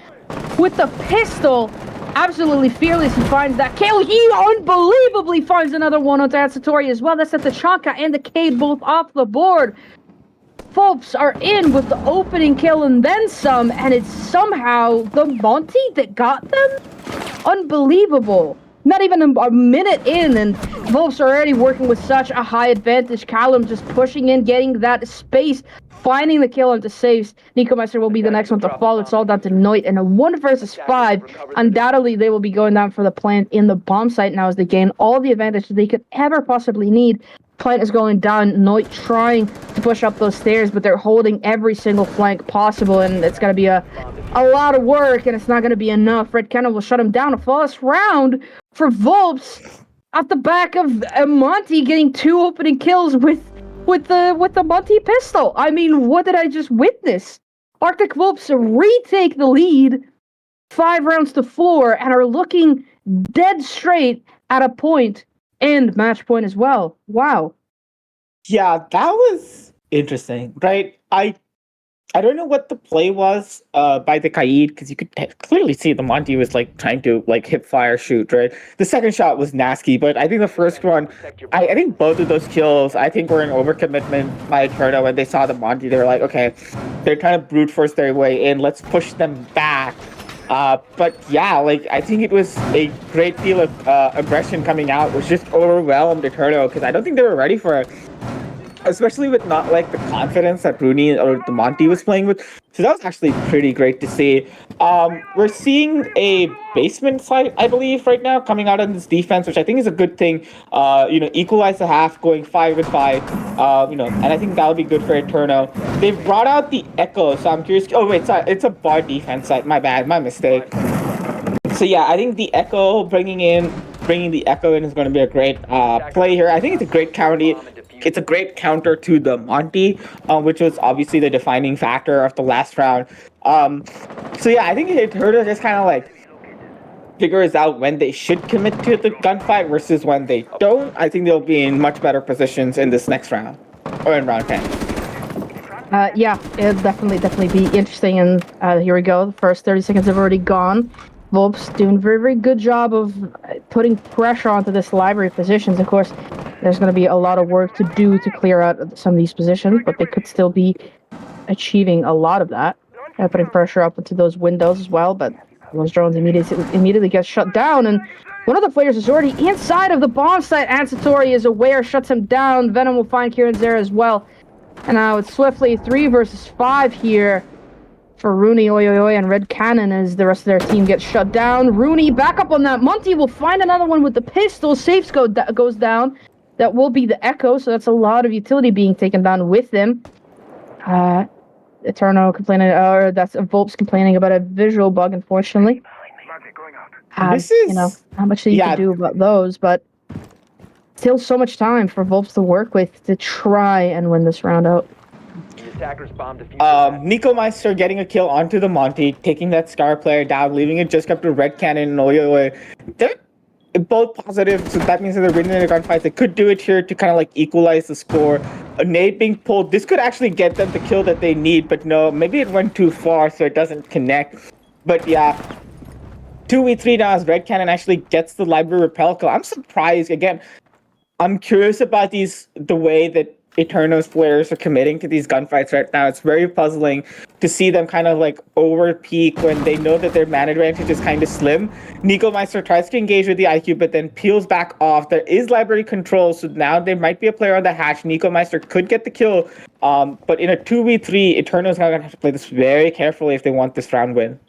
with the pistol. Absolutely fearless, he finds that kill. He unbelievably finds another one onto Satori as well. That sets the Chanka and the Cade both off the board. VULPES are in with the opening kill and then some, and it's somehow the Monty that got them? Unbelievable. Not even a minute in, and VULPES are already working with such a high advantage. Callum just pushing in, getting that space, finding the kill onto safes. Nico Meister will be the next one to fall. It's all down to Noit in a 1 versus 5. Undoubtedly, they will be going down for the plant in the bomb site now as they gain all the advantage they could ever possibly need. Plant is going down. Noit trying to push up those stairs, but they're holding every single flank possible, and it's going to be a lot of work, and it's not going to be enough. Red Cannon will shut him down. A flawless round for VULPES off the back of Monty getting 2 opening kills with the Monty pistol. I mean, what did I just witness? Arctic VULPES retake the lead, 5 rounds to 4, and are looking dead straight at a point and match point as well. Wow. Yeah, that was interesting, right? I don't know what the play was by the Kaid, because you could clearly see the Monty was like trying to like hip fire shoot, right? The second shot was nasty, but I think the first one, I think both of those kills, I think were an overcommitment by ETERNO. When they saw the Monty, they were like, okay, they're trying to brute force their way in, let's push them back. But yeah, like I think it was a great deal of aggression coming out. It was just overwhelmed ETERNO, because I don't think they were ready for it. Especially with not like the confidence that Rooney or the Monty was playing with. So that was actually pretty great to see. We're seeing a basement fight, I believe, right now coming out on this defense, which I think is a good thing. Equalize the half, going 5 with 5. And I think that'll be good for ETERNO. They've brought out the Echo, so I'm curious. Oh wait, sorry, it's a bar defense site. My bad, my mistake. So yeah, I think the Echo bringing the Echo in is going to be a great play here. I think it's a great counter. It's a great counter to the Monty, which was obviously the defining factor of the last round. So yeah, I think ETERNO just kind of like figures out when they should commit to the gunfight versus when they don't. I think they'll be in much better positions in this next round, or in round 10. Yeah, it'll definitely be interesting. And here we go. The first 30 seconds have already gone. VULPES doing a very, very good job of putting pressure onto this library positions. Of course, there's going to be a lot of work to do to clear out some of these positions, but they could still be achieving a lot of that. Putting pressure up into those windows as well, but those drones immediately get shut down, and one of the players is already inside of the bomb site. Satori is aware, shuts him down. Venom will find Kieran's there as well. And now it's swiftly 3 versus 5 here for Rooney, and Red Cannon as the rest of their team gets shut down. Rooney back up on that. Monty will find another one with the pistol. Safes goes down. That will be the Echo, so that's a lot of utility being taken down with them. ETERNO complaining, or that's VULPES complaining about a visual bug, unfortunately. This is... not much that you can do about those, but still so much time for VULPES to work with to try and win this round out. Nico Meister getting a kill onto the Monty, taking that Scar player down, leaving it just up to Red Cannon and Oyoe. They're both positive, so that means that they're winning the gunfight. They could do it here to kind of like equalize the score. A nade being pulled, this could actually get them the kill that they need, but no, maybe it went too far, so it doesn't connect. But yeah, 2v3 now as Red Cannon actually gets the library repel kill. I'm surprised, again, I'm curious about the way that ETERNO's players are committing to these gunfights right now. It's very puzzling to see them kind of like over peak when they know that their mana advantage is kind of slim. Nico Meister tries to engage with the IQ, but then peels back off. There is library control, so now there might be a player on the hatch. Nico Meister could get the kill, but in a 2v3, ETERNO's going to have to play this very carefully if they want this round win.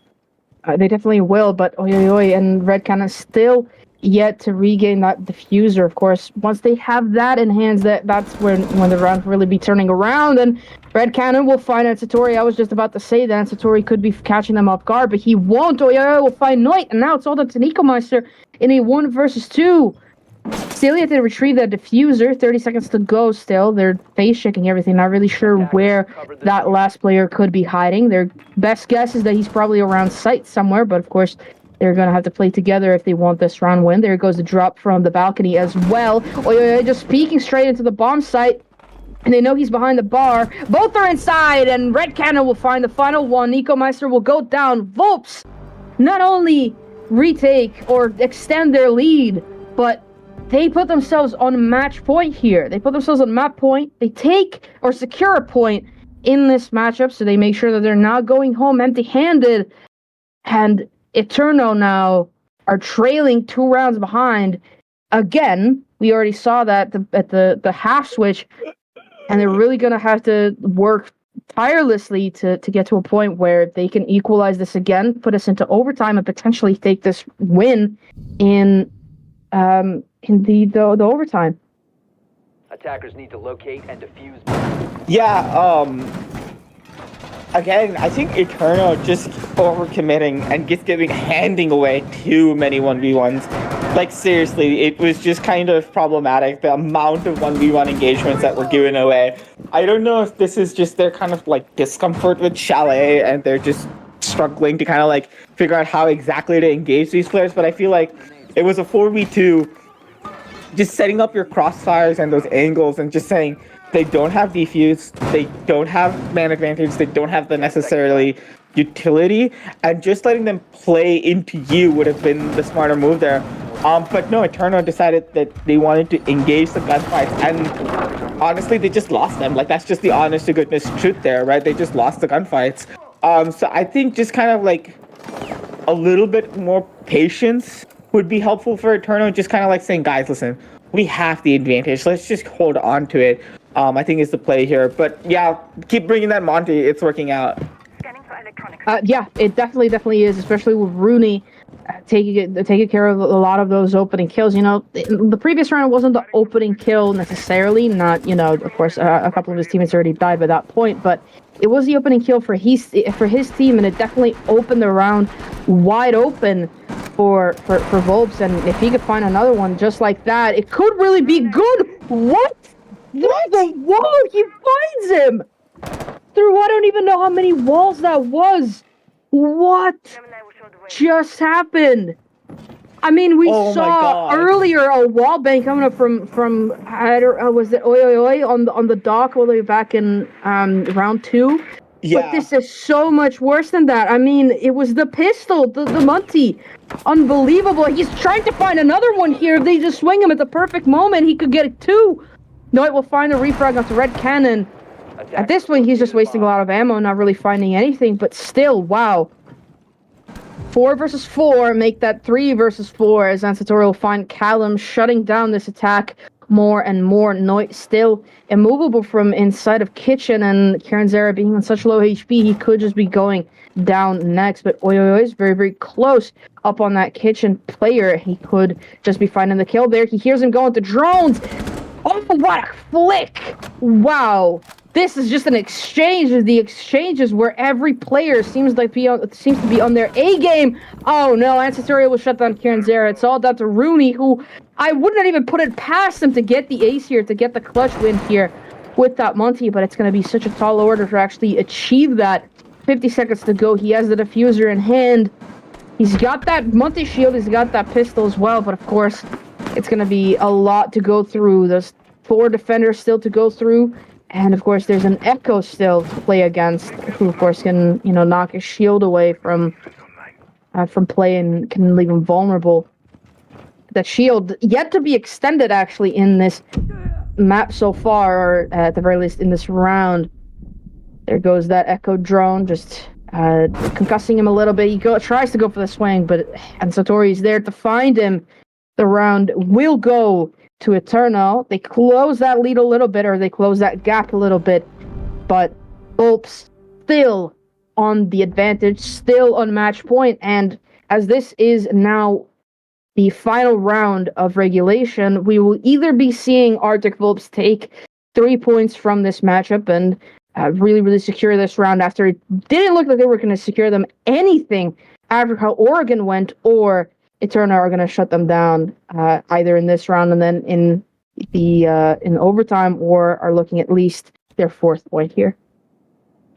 They definitely will, but and Red Cannon still yet to regain that diffuser. Of course, once they have that in hands, that's when the round will really be turning around, and Red Cannon will find Satori. I was just about to say that Satori could be catching them off guard, but he won't. Will find Noit, and now it's all up to Nico Meister in a 1 versus 2. Still yet to retrieve that diffuser. 30 seconds to go still. They're face checking everything, not really sure where that last player could be hiding. Their best guess is that he's probably around site somewhere, but of course they're going to have to play together if they want this round win. There goes the drop from the balcony as well. Just peeking straight into the bomb site. And they know he's behind the bar. Both are inside, and Red Cannon will find the final one. Nico Meister will go down. VULPES not only retake or extend their lead, but they put themselves on match point here. They put themselves on map point. They take or secure a point in this matchup, so they make sure that they're not going home empty-handed. And ETERNO now are trailing 2 rounds behind. Again, we already saw that at the half switch, and they're really going to have to work tirelessly to get to a point where they can equalize this again, put us into overtime, and potentially take this win in the overtime. Attackers need to locate and defuse. Yeah, again, I think ETERNO just overcommitting and just handing away too many 1v1s. Like, seriously, it was just kind of problematic, the amount of 1v1 engagements that were given away. I don't know if this is just their kind of, like, discomfort with Chalet, and they're just struggling to kind of, like, figure out how exactly to engage these players, but I feel like it was a 4v2, just setting up your crossfires and those angles and just saying, they don't have defuse, they don't have man advantage, they don't have the necessarily utility, and just letting them play into you would have been the smarter move there. But no, ETERNO decided that they wanted to engage the gunfights, and honestly, they just lost them. Like, that's just the honest to goodness truth there, right? They just lost the gunfights. So I think just kind of like a little bit more patience would be helpful for ETERNO, just kind of like saying, guys, listen, we have the advantage, let's just hold on to it. I think is the play here. But yeah, keep bringing that Monty. It's working out. Yeah, it definitely is, especially with Rooney taking care of a lot of those opening kills. You know, the previous round wasn't the opening kill necessarily. Not, you know, of course, a couple of his teammates already died by that point, but it was the opening kill for his team, and it definitely opened the round wide open for VULPES. And if he could find another one just like that, it could really be good. What? The wall! He finds him! Through I don't even know how many walls that was. What just happened? I mean, we saw earlier a wall bang coming up from I don't was it Oi Oi Oi on the dock all the way back in round 2. Yeah. But this is so much worse than that. I mean, it was the pistol, the Monty. Unbelievable. He's trying to find another one here. If they just swing him at the perfect moment, he could get it too. Knight will find the refrag onto Red Cannon. At this point, he's just wasting a lot of ammo, not really finding anything, but still, wow. 4 versus 4, make that 3 versus 4, as Ansatori will find Callum shutting down this attack more and more. Knight still immovable from inside of Kitchen, and Kieran Zara being on such low HP, he could just be going down next, but Oi Oi Oi is very, very close up on that Kitchen player. He could just be finding the kill there. He hears him going to drones. Oh, what a flick! Wow. This is just an exchange. The exchanges where every player seems to be on their A game. Oh no, Ansatori will shut down Kieran Zara. It's all down to Rooney, who I wouldn't even put it past him to get the ace here, to get the clutch win here with that Monty, but it's going to be such a tall order to actually achieve that. 50 seconds to go. He has the diffuser in hand. He's got that Monty shield. He's got that pistol as well, but of course, it's going to be a lot to go through. There's 4 defenders still to go through. And of course, there's an Echo still to play against, who of course can, you know, knock his shield away from play and can leave him vulnerable. That shield yet to be extended actually in this map so far, or at the very least in this round. There goes that Echo drone, just concussing him a little bit. He tries to go for the swing, but Ansatori's there to find him. The round will go to ETERNO. They close that lead a little bit, or they close that gap a little bit, but VULPES still on the advantage, still on match point, and as this is now the final round of regulation, we will either be seeing Arctic VULPES take 3 points from this matchup and really, really secure this round after it didn't look like they were going to secure them anything after how Oregon went, or ETERNO are going to shut them down either in this round and then in overtime, or are looking at least their 4th point here.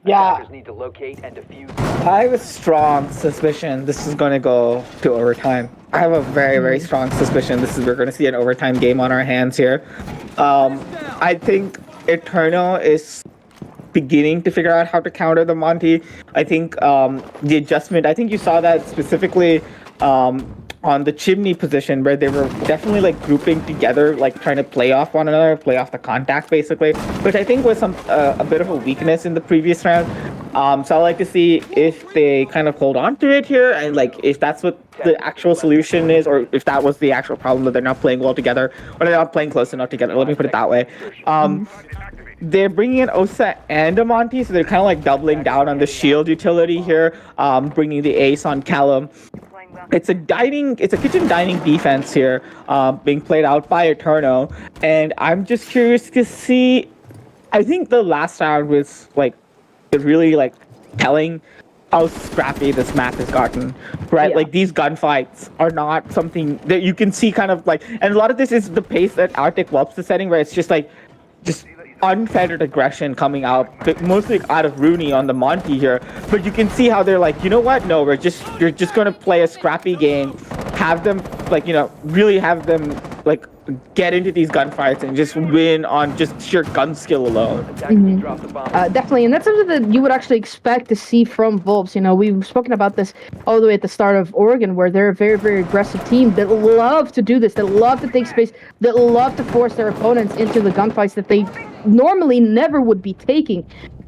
Yeah, need to locate and defuse. I have a strong suspicion this is going to go to overtime. I have a very, very strong suspicion we're going to see an overtime game on our hands here. I think Eterno is beginning to figure out how to counter the Monty. I think the adjustment, I think you saw that specifically on the chimney position where they were definitely like grouping together, like trying to play off one another, play off the contact basically, which I think was a bit of a weakness in the previous round. So I'd like to see if they kind of hold on to it here, and like if that's what the actual solution is, or if that was the actual problem that they're not playing well together, or they're not playing close enough together. Let me put it that way. They're bringing in Osa and Amonte, so they're kind of like doubling down on the shield utility here, bringing the ace on Callum. It's a kitchen dining defense here, being played out by Eterno, and I'm just curious to see. I think the last round was like really like telling how scrappy this map has gotten, right? Yeah. Like these gunfights are not something that you can see kind of like, and a lot of this is the pace that Arctic VULPES is setting, where it's just unfettered aggression coming out, but mostly out of Rooney on the Monty here. But you can see how they're like, you know what? No, you're just going to play a scrappy game, have them like, really have them like get into these gunfights and just win on just sheer gun skill alone. Definitely, and that's something that you would actually expect to see from VULPES. We've spoken about this all the way at the start of Oregon, where they're a very, very aggressive team that love to do this, that love to take space, that love to force their opponents into the gunfights that they normally never would be taking.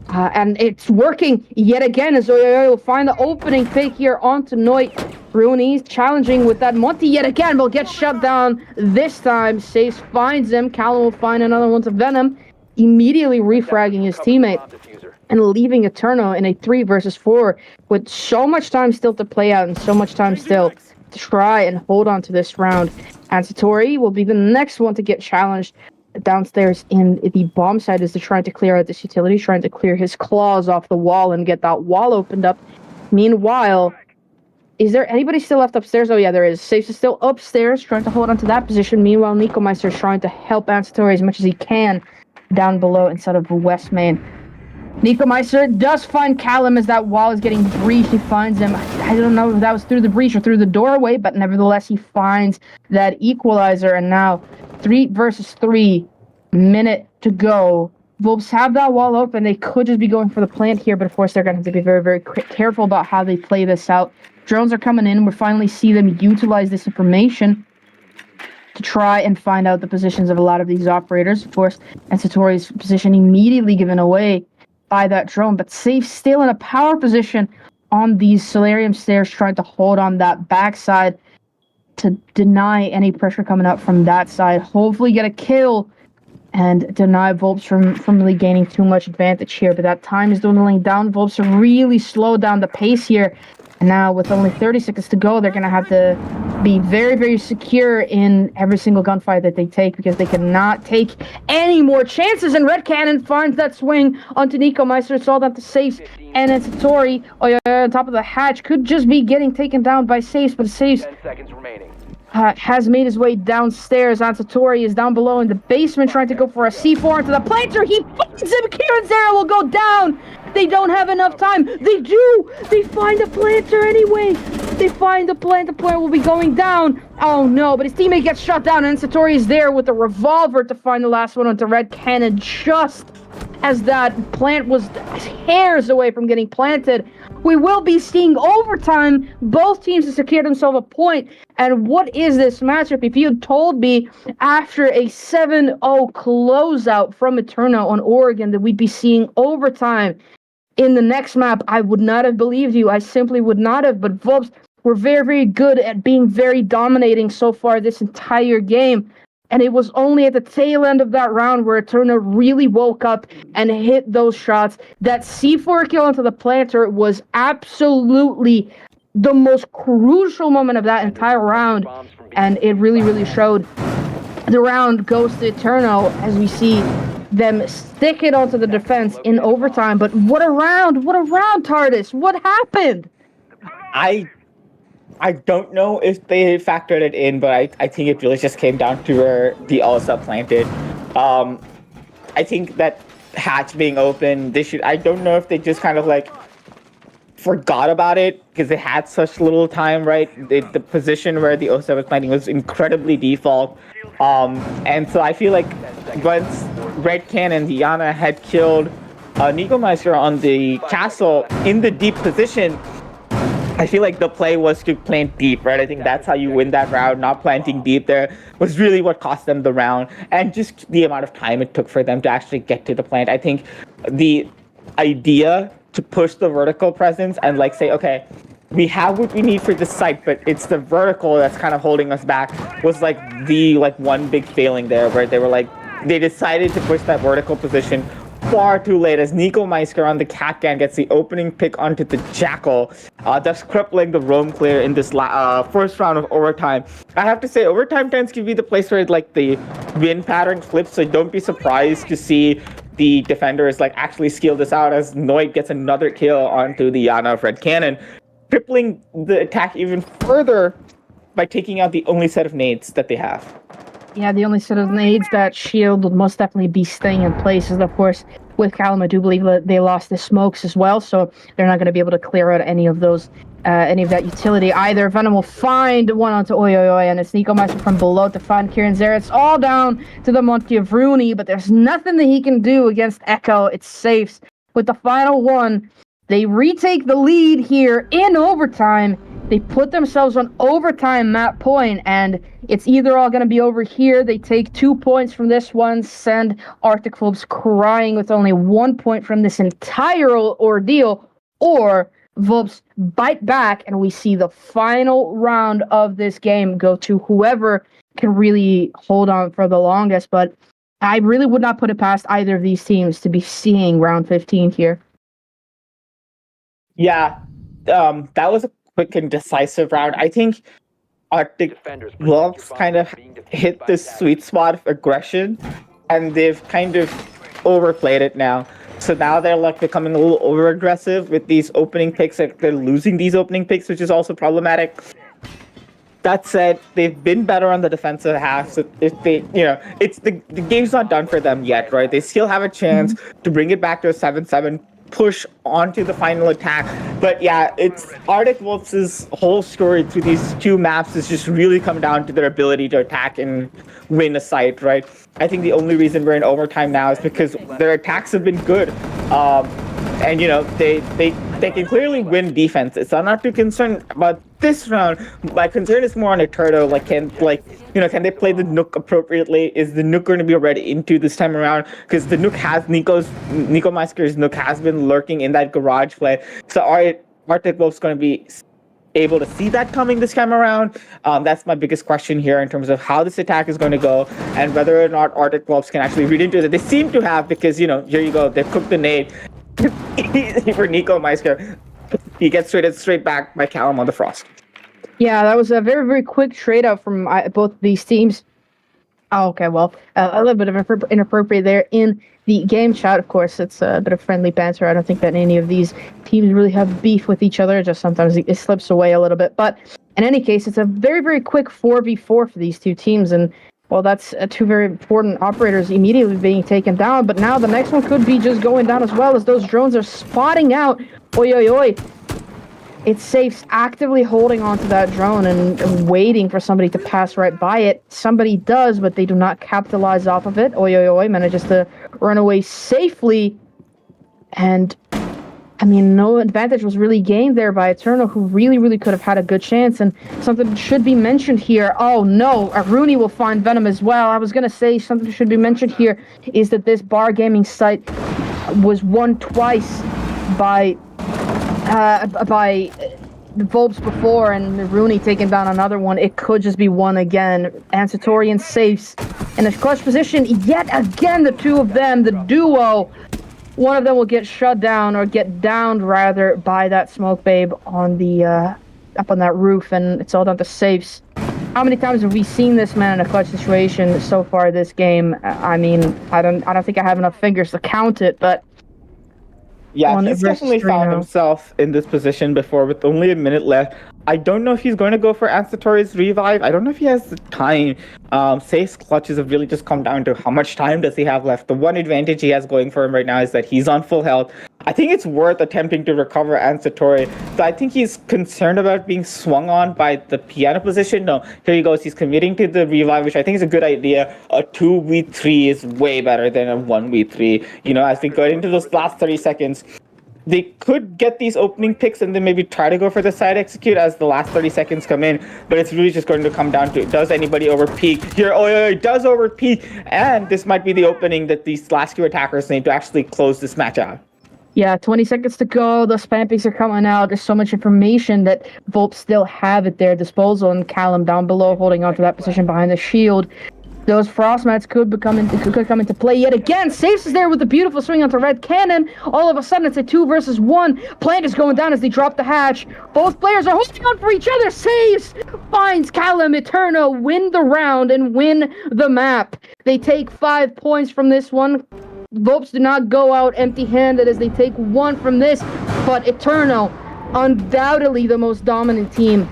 And it's working yet again as Oyoyo will find the opening pick here onto Noit. Rooney's challenging with that. Monty yet again will get shut down this time. Saves finds him. Callum will find another one to Venom, immediately refragging his teammate and leaving Eterno in a 3 versus 4 with so much time still to play out and so much time still to try and hold on to this round. And Satori will be the next one to get challenged downstairs in the bomb site as they're trying to clear out this utility, trying to clear his claws off the wall and get that wall opened up. Meanwhile, is there anybody still left upstairs? Oh yeah, there is. Safes is still upstairs, trying to hold on to that position. Meanwhile, Nico Meister is trying to help Ansatori as much as he can down below inside of West Main. Nico Meister does find Callum as that wall is getting breached. He finds him. I don't know if that was through the breach or through the doorway, but nevertheless, he finds that equalizer. And now 3 versus 3, minute to go. VULPES have that wall open. They could just be going for the plant here, but of course they're going to have to be very, very careful about how they play this out. Drones are coming in. We'll finally see them utilize this information to try and find out the positions of a lot of these operators. Of course, and Satori's position immediately given away by that drone, but Safe still in a power position on these Solarium stairs, trying to hold on that backside to deny any pressure coming up from that side. Hopefully get a kill and deny VULPES from really gaining too much advantage here, but that time is dwindling down. VULPES are really slow down the pace here. And now with only 30 seconds to go, they're going to have to be very, very secure in every single gunfight that they take, because they cannot take any more chances. And Red Cannon finds that swing onto Nico Meister. It's all down to Safes. And then Satori, on top of the hatch, could just be getting taken down by Safes, but Safes 10 seconds remaining. Has made his way downstairs. Satori is down below in the basement trying to go for a C4 into the planter. He finds him. Kieran Zara will go down. They don't have enough time. They do. They find a planter anyway. They find the plant. The plant will be going down. Oh no, but his teammate gets shot down, and Satori is there with a revolver to find the last one onto Red Cannon just as that plant was hairs away from getting planted. We will be seeing overtime. Both teams have secured themselves a point. And what is this matchup? If you had told me after a 7-0 closeout from Eterno on Oregon that we'd be seeing overtime in the next map, I would not have believed you. I simply would not have. But VULPES were very, very good at being very dominating so far this entire game. And it was only at the tail end of that round where Eterno really woke up and hit those shots. That C4 kill into the planter was absolutely the most crucial moment of that entire round. And it really, really showed. The round goes to Eterno as we see them stick it onto the defense in overtime. But what a round, TARDIS. What happened? I don't know if they factored it in, but I think it really just came down to where the Ulsa planted. I think that hatch being open, I don't know if they just kind of like forgot about it because they had such little time, right? The position where the Ulsa was planting was incredibly default. And so I feel like once Red Cannon, Diana had killed Nico Meister on the castle in the deep position, I feel like the play was to plant deep, right? I think that's how you win that round. Not planting deep there was really what cost them the round, and just the amount of time it took for them to actually get to the plant. I think the idea to push the vertical presence and like say, okay, we have what we need for this site, but it's the vertical that's kind of holding us back, was like the one big failing there, where they decided to push that vertical position far too late as Nico Meister on the Catcan gets the opening pick onto the Jackal, thus crippling the roam clear in this first round of overtime. I have to say, overtime tends to be the place where the win pattern flips, so don't be surprised to see the defenders actually skill this out as Noid gets another kill onto the Yana of Red Cannon, crippling the attack even further by taking out the only set of nades that they have. Yeah, the only set of nades that shield will most definitely be staying in place. And of course, with Callum, I do believe that they lost the smokes as well, so they're not going to be able to clear out any of those, any of that utility either. Venom will find one onto Oi, and it's Nico Meister from below to find Kieran Zera. It's all down to the Monkey of Rooney, but there's nothing that he can do against Echo. It's safe. With the final one, they retake the lead here in overtime. They put themselves on overtime map point, and it's either all going to be over here. They take 2 points from this one, send Arctic VULPES crying with only 1 point from this entire ordeal, or VULPES bite back, and we see the final round of this game go to whoever can really hold on for the longest. But I really would not put it past either of these teams to be seeing round 15 here. Yeah, that was a quick and decisive round. I think Arctic VULPES kind of hit this sweet spot of aggression, and they've kind of overplayed it now. So now they're becoming a little over aggressive with these opening picks. They're losing these opening picks, which is also problematic. That said, they've been better on the defensive half. So if they, it's the game's not done for them yet, right? They still have a chance to bring it back to a 7-7. Push onto the final attack. But yeah, it's Arctic VULPES' whole story through these two maps is just really come down to their ability to attack and win a site, right? I think the only reason we're in overtime now is because their attacks have been good. And they can clearly win defense. So I'm not too concerned about this round. My concern is more on ETERNO. Can they play the Nook appropriately? Is the Nook going to be ready into this time around? Because the Nook has Nico Meister's Nook has been lurking in that garage play. So are Arctic VULPES going to be able to see that coming this time around? That's my biggest question here in terms of how this attack is going to go and whether or not Arctic VULPES can actually read into it. They seem to have, because here you go, they've cooked the nade for Nico Meister. He gets straight back by Callum on the Frost. Yeah, that was a very, very quick trade out from both of these teams. Oh, okay, well, a little bit of inappropriate there in the game chat. Of course, it's a bit of friendly banter. I don't think that any of these teams really have beef with each other. Just sometimes it slips away a little bit. But in any case, it's a very, very quick 4v4 for these two teams. And, well, that's two very important operators immediately being taken down. But now the next one could be just going down as well, as those drones are spotting out. Oi. It's Safe's actively holding onto that drone and waiting for somebody to pass right by it. Somebody does, but they do not capitalize off of it. Oi manages to run away safely. And, no advantage was really gained there by ETERNO, who really, really could have had a good chance. And something should be mentioned here. Oh, no. Rooney will find Venom as well. I was going to say something should be mentioned here is that this bar gaming site was won twice by the VULPES before, and Rooney taking down another one. It could just be one again. And Satorian safes in a clutch position yet again. The two of them, the duo, one of them will get shut down, or get downed rather, by that smoke babe on the up on that roof, and it's all down to safes. How many times have we seen this man in a clutch situation so far this game? I don't think I have enough fingers to count it, but yeah, he's definitely found himself in this position before with only a minute left. I don't know if he's going to go for Ansatori's revive. I don't know if he has the time. Safe's clutches have really just come down to how much time does he have left. The one advantage he has going for him right now is that he's on full health. I think it's worth attempting to recover Ansatori. So I think he's concerned about being swung on by the piano position. No, here he goes. He's committing to the revive, which I think is a good idea. A 2v3 is way better than a 1v3. You know, as we go into those last 30 seconds, they could get these opening picks and then maybe try to go for the side execute as the last 30 seconds come in. But it's really just going to come down to, does anybody over peak? Here, oh, yeah, it does over peak. And this might be the opening that these last two attackers need to actually close this match out. Yeah, 20 seconds to go. The spam picks are coming out. There's so much information that VULPES still have at their disposal. And Callum down below holding on to that position behind the shield. Those frost mats could come into play yet again. Safes is there with a beautiful swing onto Red Cannon. All of a sudden, it's a 2 versus 1. Plant is going down as they drop the hatch. Both players are holding on for each other. Saves finds Callum. ETERNO win the round and win the map. They take 5 points from this one. VULPES do not go out empty-handed as they take 1 from this. But ETERNO, undoubtedly the most dominant team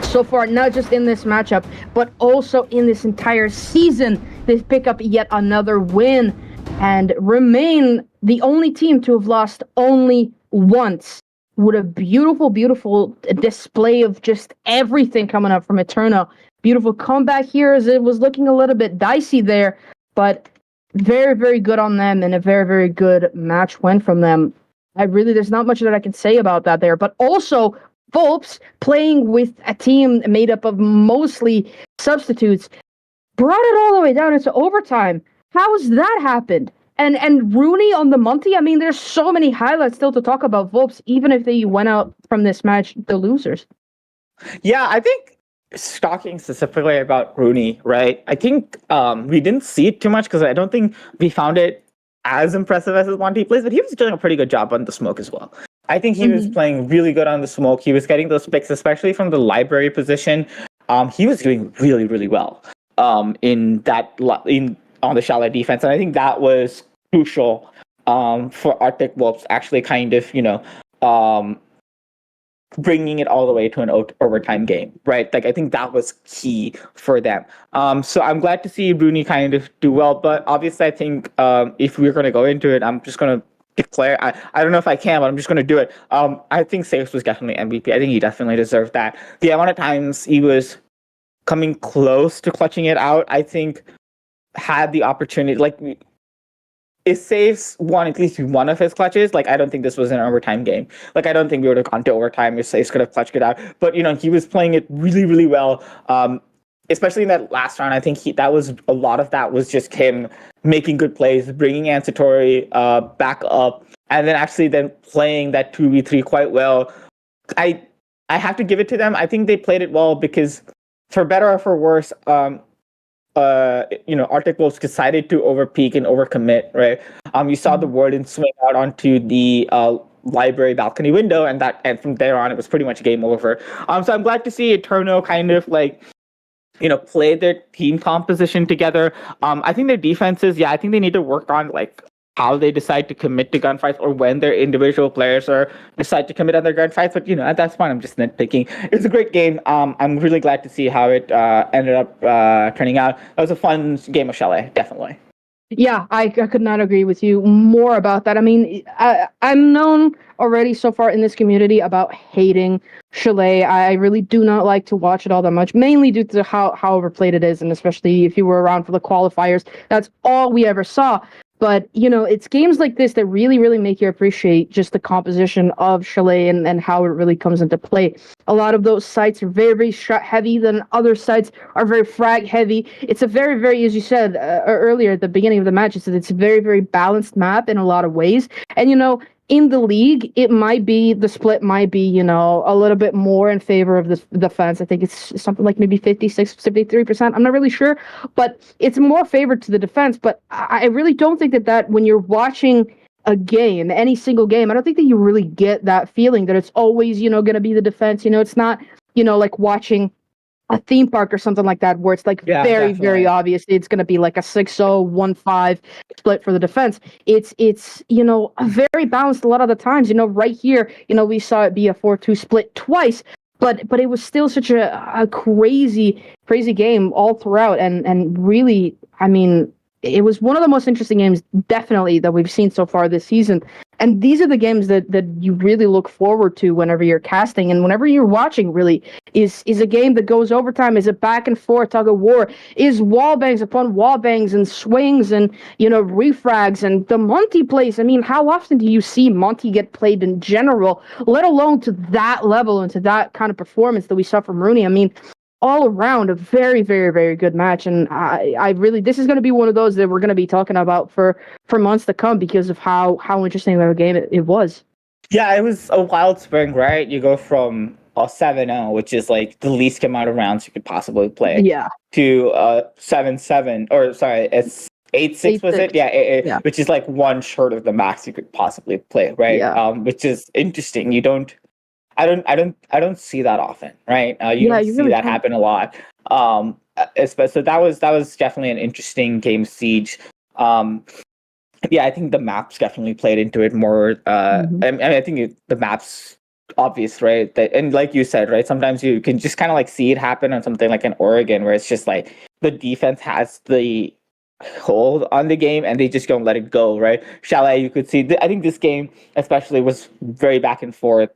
so far, not just in this matchup, but also in this entire season. They pick up yet another win and remain the only team to have lost only once. With a beautiful, beautiful display of just everything coming up from ETERNO. Beautiful comeback here as it was looking a little bit dicey there, but very, very good on them and a very, very good match win from them. There's not much that I can say about that there, but also VULPES playing with a team made up of mostly substitutes brought it all the way down into overtime. How has that happened? And Rooney on the Monty, I mean, there's so many highlights still to talk about VULPES, even if they went out from this match the losers. Yeah, I think talking specifically about Rooney, right? I think we didn't see it too much because I don't think we found it as impressive as his Monty plays, but he was doing a pretty good job on the smoke as well. I think he was playing really good on the smoke. He was getting those picks, especially from the library position. He was doing really, really well on the shallow defense, and I think that was crucial for Arctic Wolves actually kind of bringing it all the way to an overtime game, right? Like I think that was key for them. So I'm glad to see Rooney kind of do well, but obviously I think if we're going to go into it, I'm just going to declare, I don't know if I can, but I'm just going to do it. I think Safes was definitely MVP. I think he definitely deserved that. The amount of times he was coming close to clutching it out, I think had the opportunity, like if Safes won at least one of his clutches, like I don't think this was an overtime game. Like I don't think we would have gone to overtime if Safes could have clutched it out. But he was playing it really, really well. Especially in that last round, I think a lot of that was just him making good plays, bringing Ansatori back up, and then actually then playing that 2v3 quite well. I have to give it to them. I think they played it well because, for better or for worse, Arctic Wolves decided to overpeak and overcommit, right? You saw the Warden swing out onto the library balcony window, and from there on, it was pretty much game over. So I'm glad to see ETERNO kind of play their team composition together. I think their defenses, I think they need to work on how they decide to commit to gunfights or when their individual players decide to commit on their gunfights. But at that point, I'm just nitpicking. It was a great game. I'm really glad to see how it ended up turning out. It was a fun game of Chalet, definitely. Yeah, I could not agree with you more about that. I mean, I'm known already so far in this community about hating Chalet. I really do not like to watch it all that much, mainly due to how overplayed it is, and especially if you were around for the qualifiers, that's all we ever saw. But, it's games like this that really, really make you appreciate just the composition of Chalet and how it really comes into play. A lot of those sites are very, very shot heavy, then other sites are very frag heavy. It's a very, very, as you said earlier at the beginning of the match, it's a very, very balanced map in a lot of ways. And, in the league, the split might be, a little bit more in favor of the defense. I think it's something like maybe 56, 53%. I'm not really sure, but it's more favored to the defense. But I really don't think that when you're watching a game, any single game, I don't think that you really get that feeling that it's always, going to be the defense. It's not, like watching a theme park or something like that, where it's very, definitely. Very obvious it's going to be like a 6-0, 1-5 split for the defense. It's very balanced a lot of the times. Right here, we saw it be a 4-2 split twice, but it was still such a crazy game all throughout, and really, I mean, it was one of the most interesting games, definitely, that we've seen so far this season. And these are the games that you really look forward to whenever you're casting and whenever you're watching, really. Is a game that goes overtime? Is it back and forth, tug of war? Is wall bangs upon wall bangs and swings and, refrags and the Monty plays? I mean, how often do you see Monty get played in general, let alone to that level and to that kind of performance that we saw from Rooney? I mean, all around a very, very, very good match. And I really, this is going to be one of those that we're going to be talking about for months to come because of how interesting of a game it was. Yeah, it was a wild spring, right? You go from a 7-0, which is like the least amount of rounds you could possibly play, Yeah. to 7-7, or sorry, it's 8-6, was it? Yeah, which is like one short of the max you could possibly play, right? Yeah. Which is interesting. I don't see that often, right? You don't you see really that can't. happen a lot. So that was definitely an interesting game, Siege. Yeah, I think the maps definitely played into it more. I think the maps obvious, right? And like you said, right? Sometimes you can just kind of like see it happen on something like an Oregon, where it's just like the defense has the hold on the game and they just don't let it go, right? Chalet, you could see. I think this game especially was very back and forth.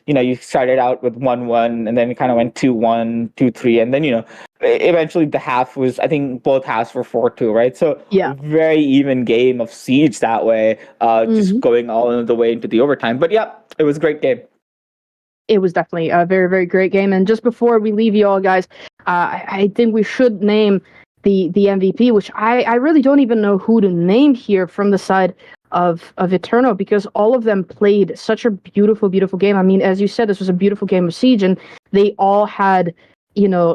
You started out with 1-1 and then it kind of went 2-1, 2-3, and then eventually the half was, I think both halves were 4-2, right? So Yeah. very even game of Siege that way, just going all the way into the overtime. But yeah, it was a great game. It was definitely a very, very great game. And just before we leave you all, guys, I think we should name the MVP, which I really don't even know who to name here from the side of Eterno, because all of them played such a beautiful, beautiful game. I mean, as you said, this was a beautiful game of Siege, and they all had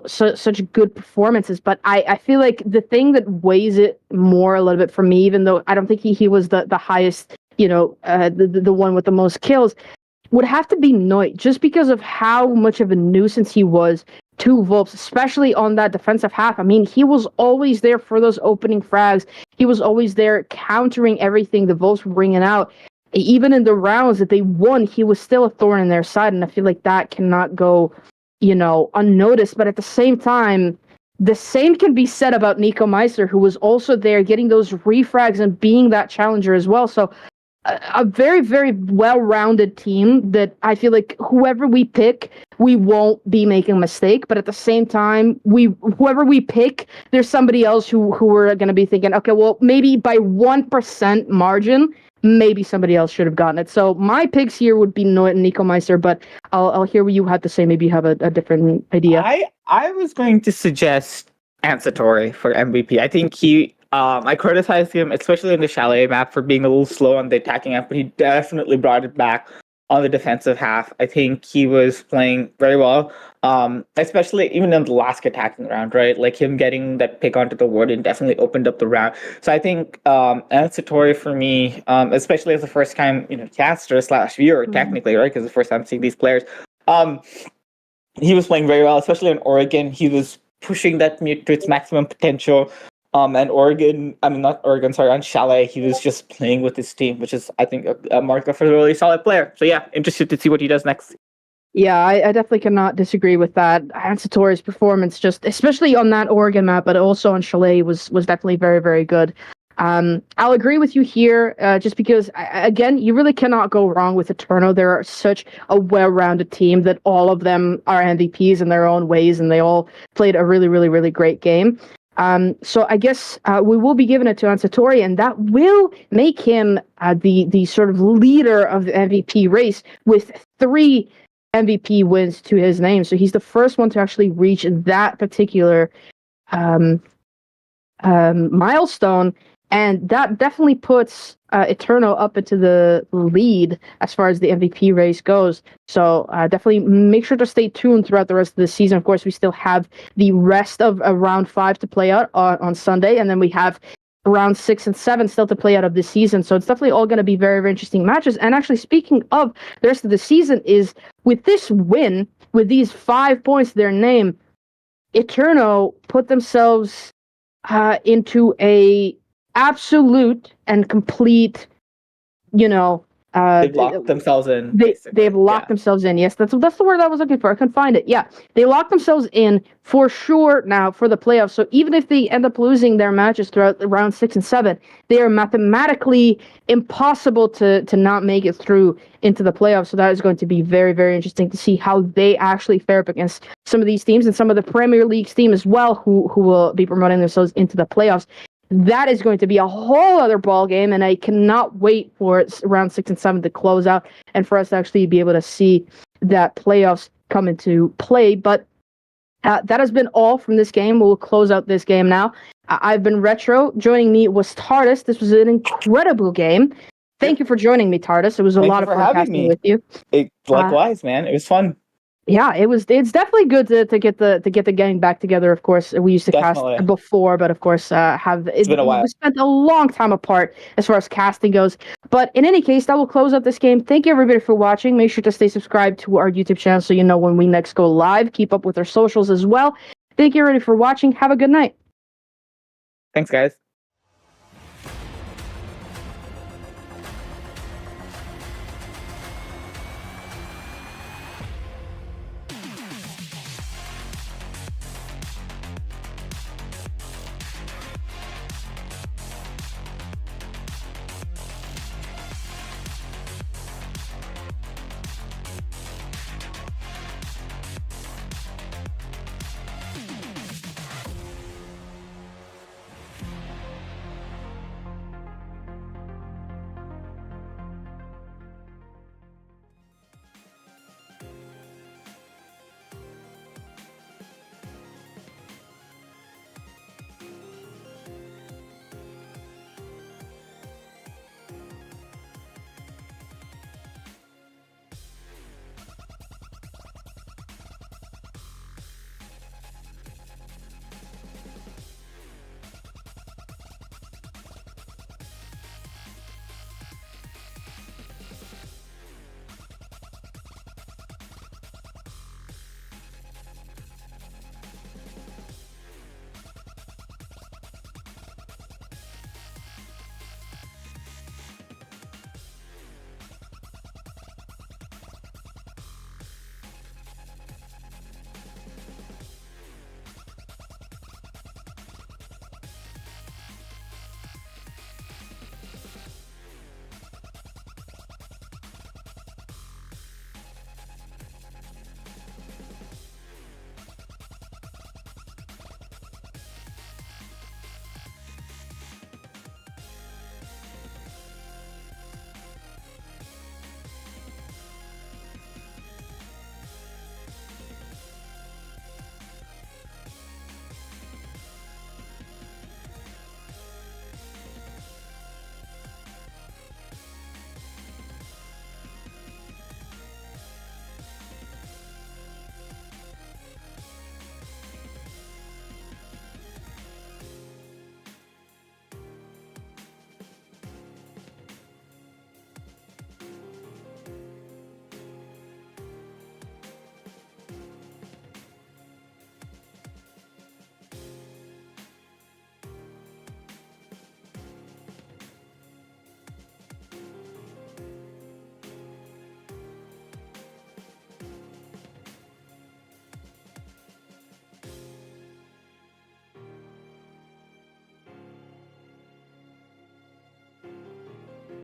such good performances. But I feel like the thing that weighs it more a little bit for me, even though I don't think he was the highest, the one with the most kills, would have to be Noit, just because of how much of a nuisance he was to VULPES, especially on that defensive half. I mean, he was always there for those opening frags. He was always there countering everything the VULPES were bringing out. Even in the rounds that they won, he was still a thorn in their side, and I feel like that cannot go, unnoticed. But at the same time, the same can be said about Nico Meister, who was also there getting those refrags and being that challenger as well. So a very, very well-rounded team that I feel like whoever we pick, we won't be making a mistake. But at the same time, whoever we pick, there's somebody else who we're going to be thinking, okay, well, maybe by 1% margin, maybe somebody else should have gotten it. So my picks here would be Noit and Nico Meister, but I'll hear what you have to say. Maybe you have a different idea. I was going to suggest Ansatori for MVP. I think I criticized him, especially in the Chalet map, for being a little slow on the attacking half, but he definitely brought it back on the defensive half. I think he was playing very well, especially even in the last attacking round, right? Like him getting that pick onto the warden definitely opened up the round. So I think Ansatori for me, especially as the first time caster / viewer, technically, right? Because the first time seeing these players, he was playing very well, especially in Oregon. He was pushing that mute to its maximum potential. And on Chalet, he was just playing with his team, which is, I think, a marker for a really solid player. So yeah, interested to see what he does next. Yeah, I definitely cannot disagree with that. Ansatori's performance, just especially on that Oregon map, but also on Chalet, was definitely very, very good. I'll agree with you here, just because, again, you really cannot go wrong with Eterno. They're such a well-rounded team that all of them are MVPs in their own ways, and they all played a really, really, really great game. So I guess we will be giving it to Ansatori, and that will make him the sort of leader of the MVP race with 3 MVP wins to his name. So he's the first one to actually reach that particular milestone, and that definitely puts Eterno up into the lead as far as the MVP race goes. So definitely make sure to stay tuned throughout the rest of the season. Of course, we still have the rest of round 5 to play out on Sunday, and then we have round 6 and 7 still to play out of this season. So it's definitely all going to be very, very interesting matches. And actually, speaking of the rest of the season, is with this win, with these 5 points to their name, Eterno put themselves into a absolute and complete, They've locked themselves in. They've locked themselves in. Yes, that's the word I was looking for. I couldn't find it. Yeah, they locked themselves in for sure now for the playoffs. So even if they end up losing their matches throughout round 6 and 7, they are mathematically impossible to not make it through into the playoffs. So that is going to be very, very interesting to see how they actually fare up against some of these teams and some of the Premier League's team as well, who will be promoting themselves into the playoffs. That is going to be a whole other ball game, and I cannot wait for round 6 and 7 to close out and for us to actually be able to see that playoffs come into play. But that has been all from this game. We'll close out this game now. I've been Retro. Joining me was TARDIS. This was an incredible game. Thank you for joining me, TARDIS. It was a lot of fun casting with you. Likewise, man. It was fun. Yeah, it was. It's definitely good to get the gang back together. Of course, we used to cast before, but of course, it's been a while. We spent a long time apart as far as casting goes. But in any case, that will close out this game. Thank you everybody for watching. Make sure to stay subscribed to our YouTube channel so you know when we next go live. Keep up with our socials as well. Thank you everybody for watching. Have a good night. Thanks, guys.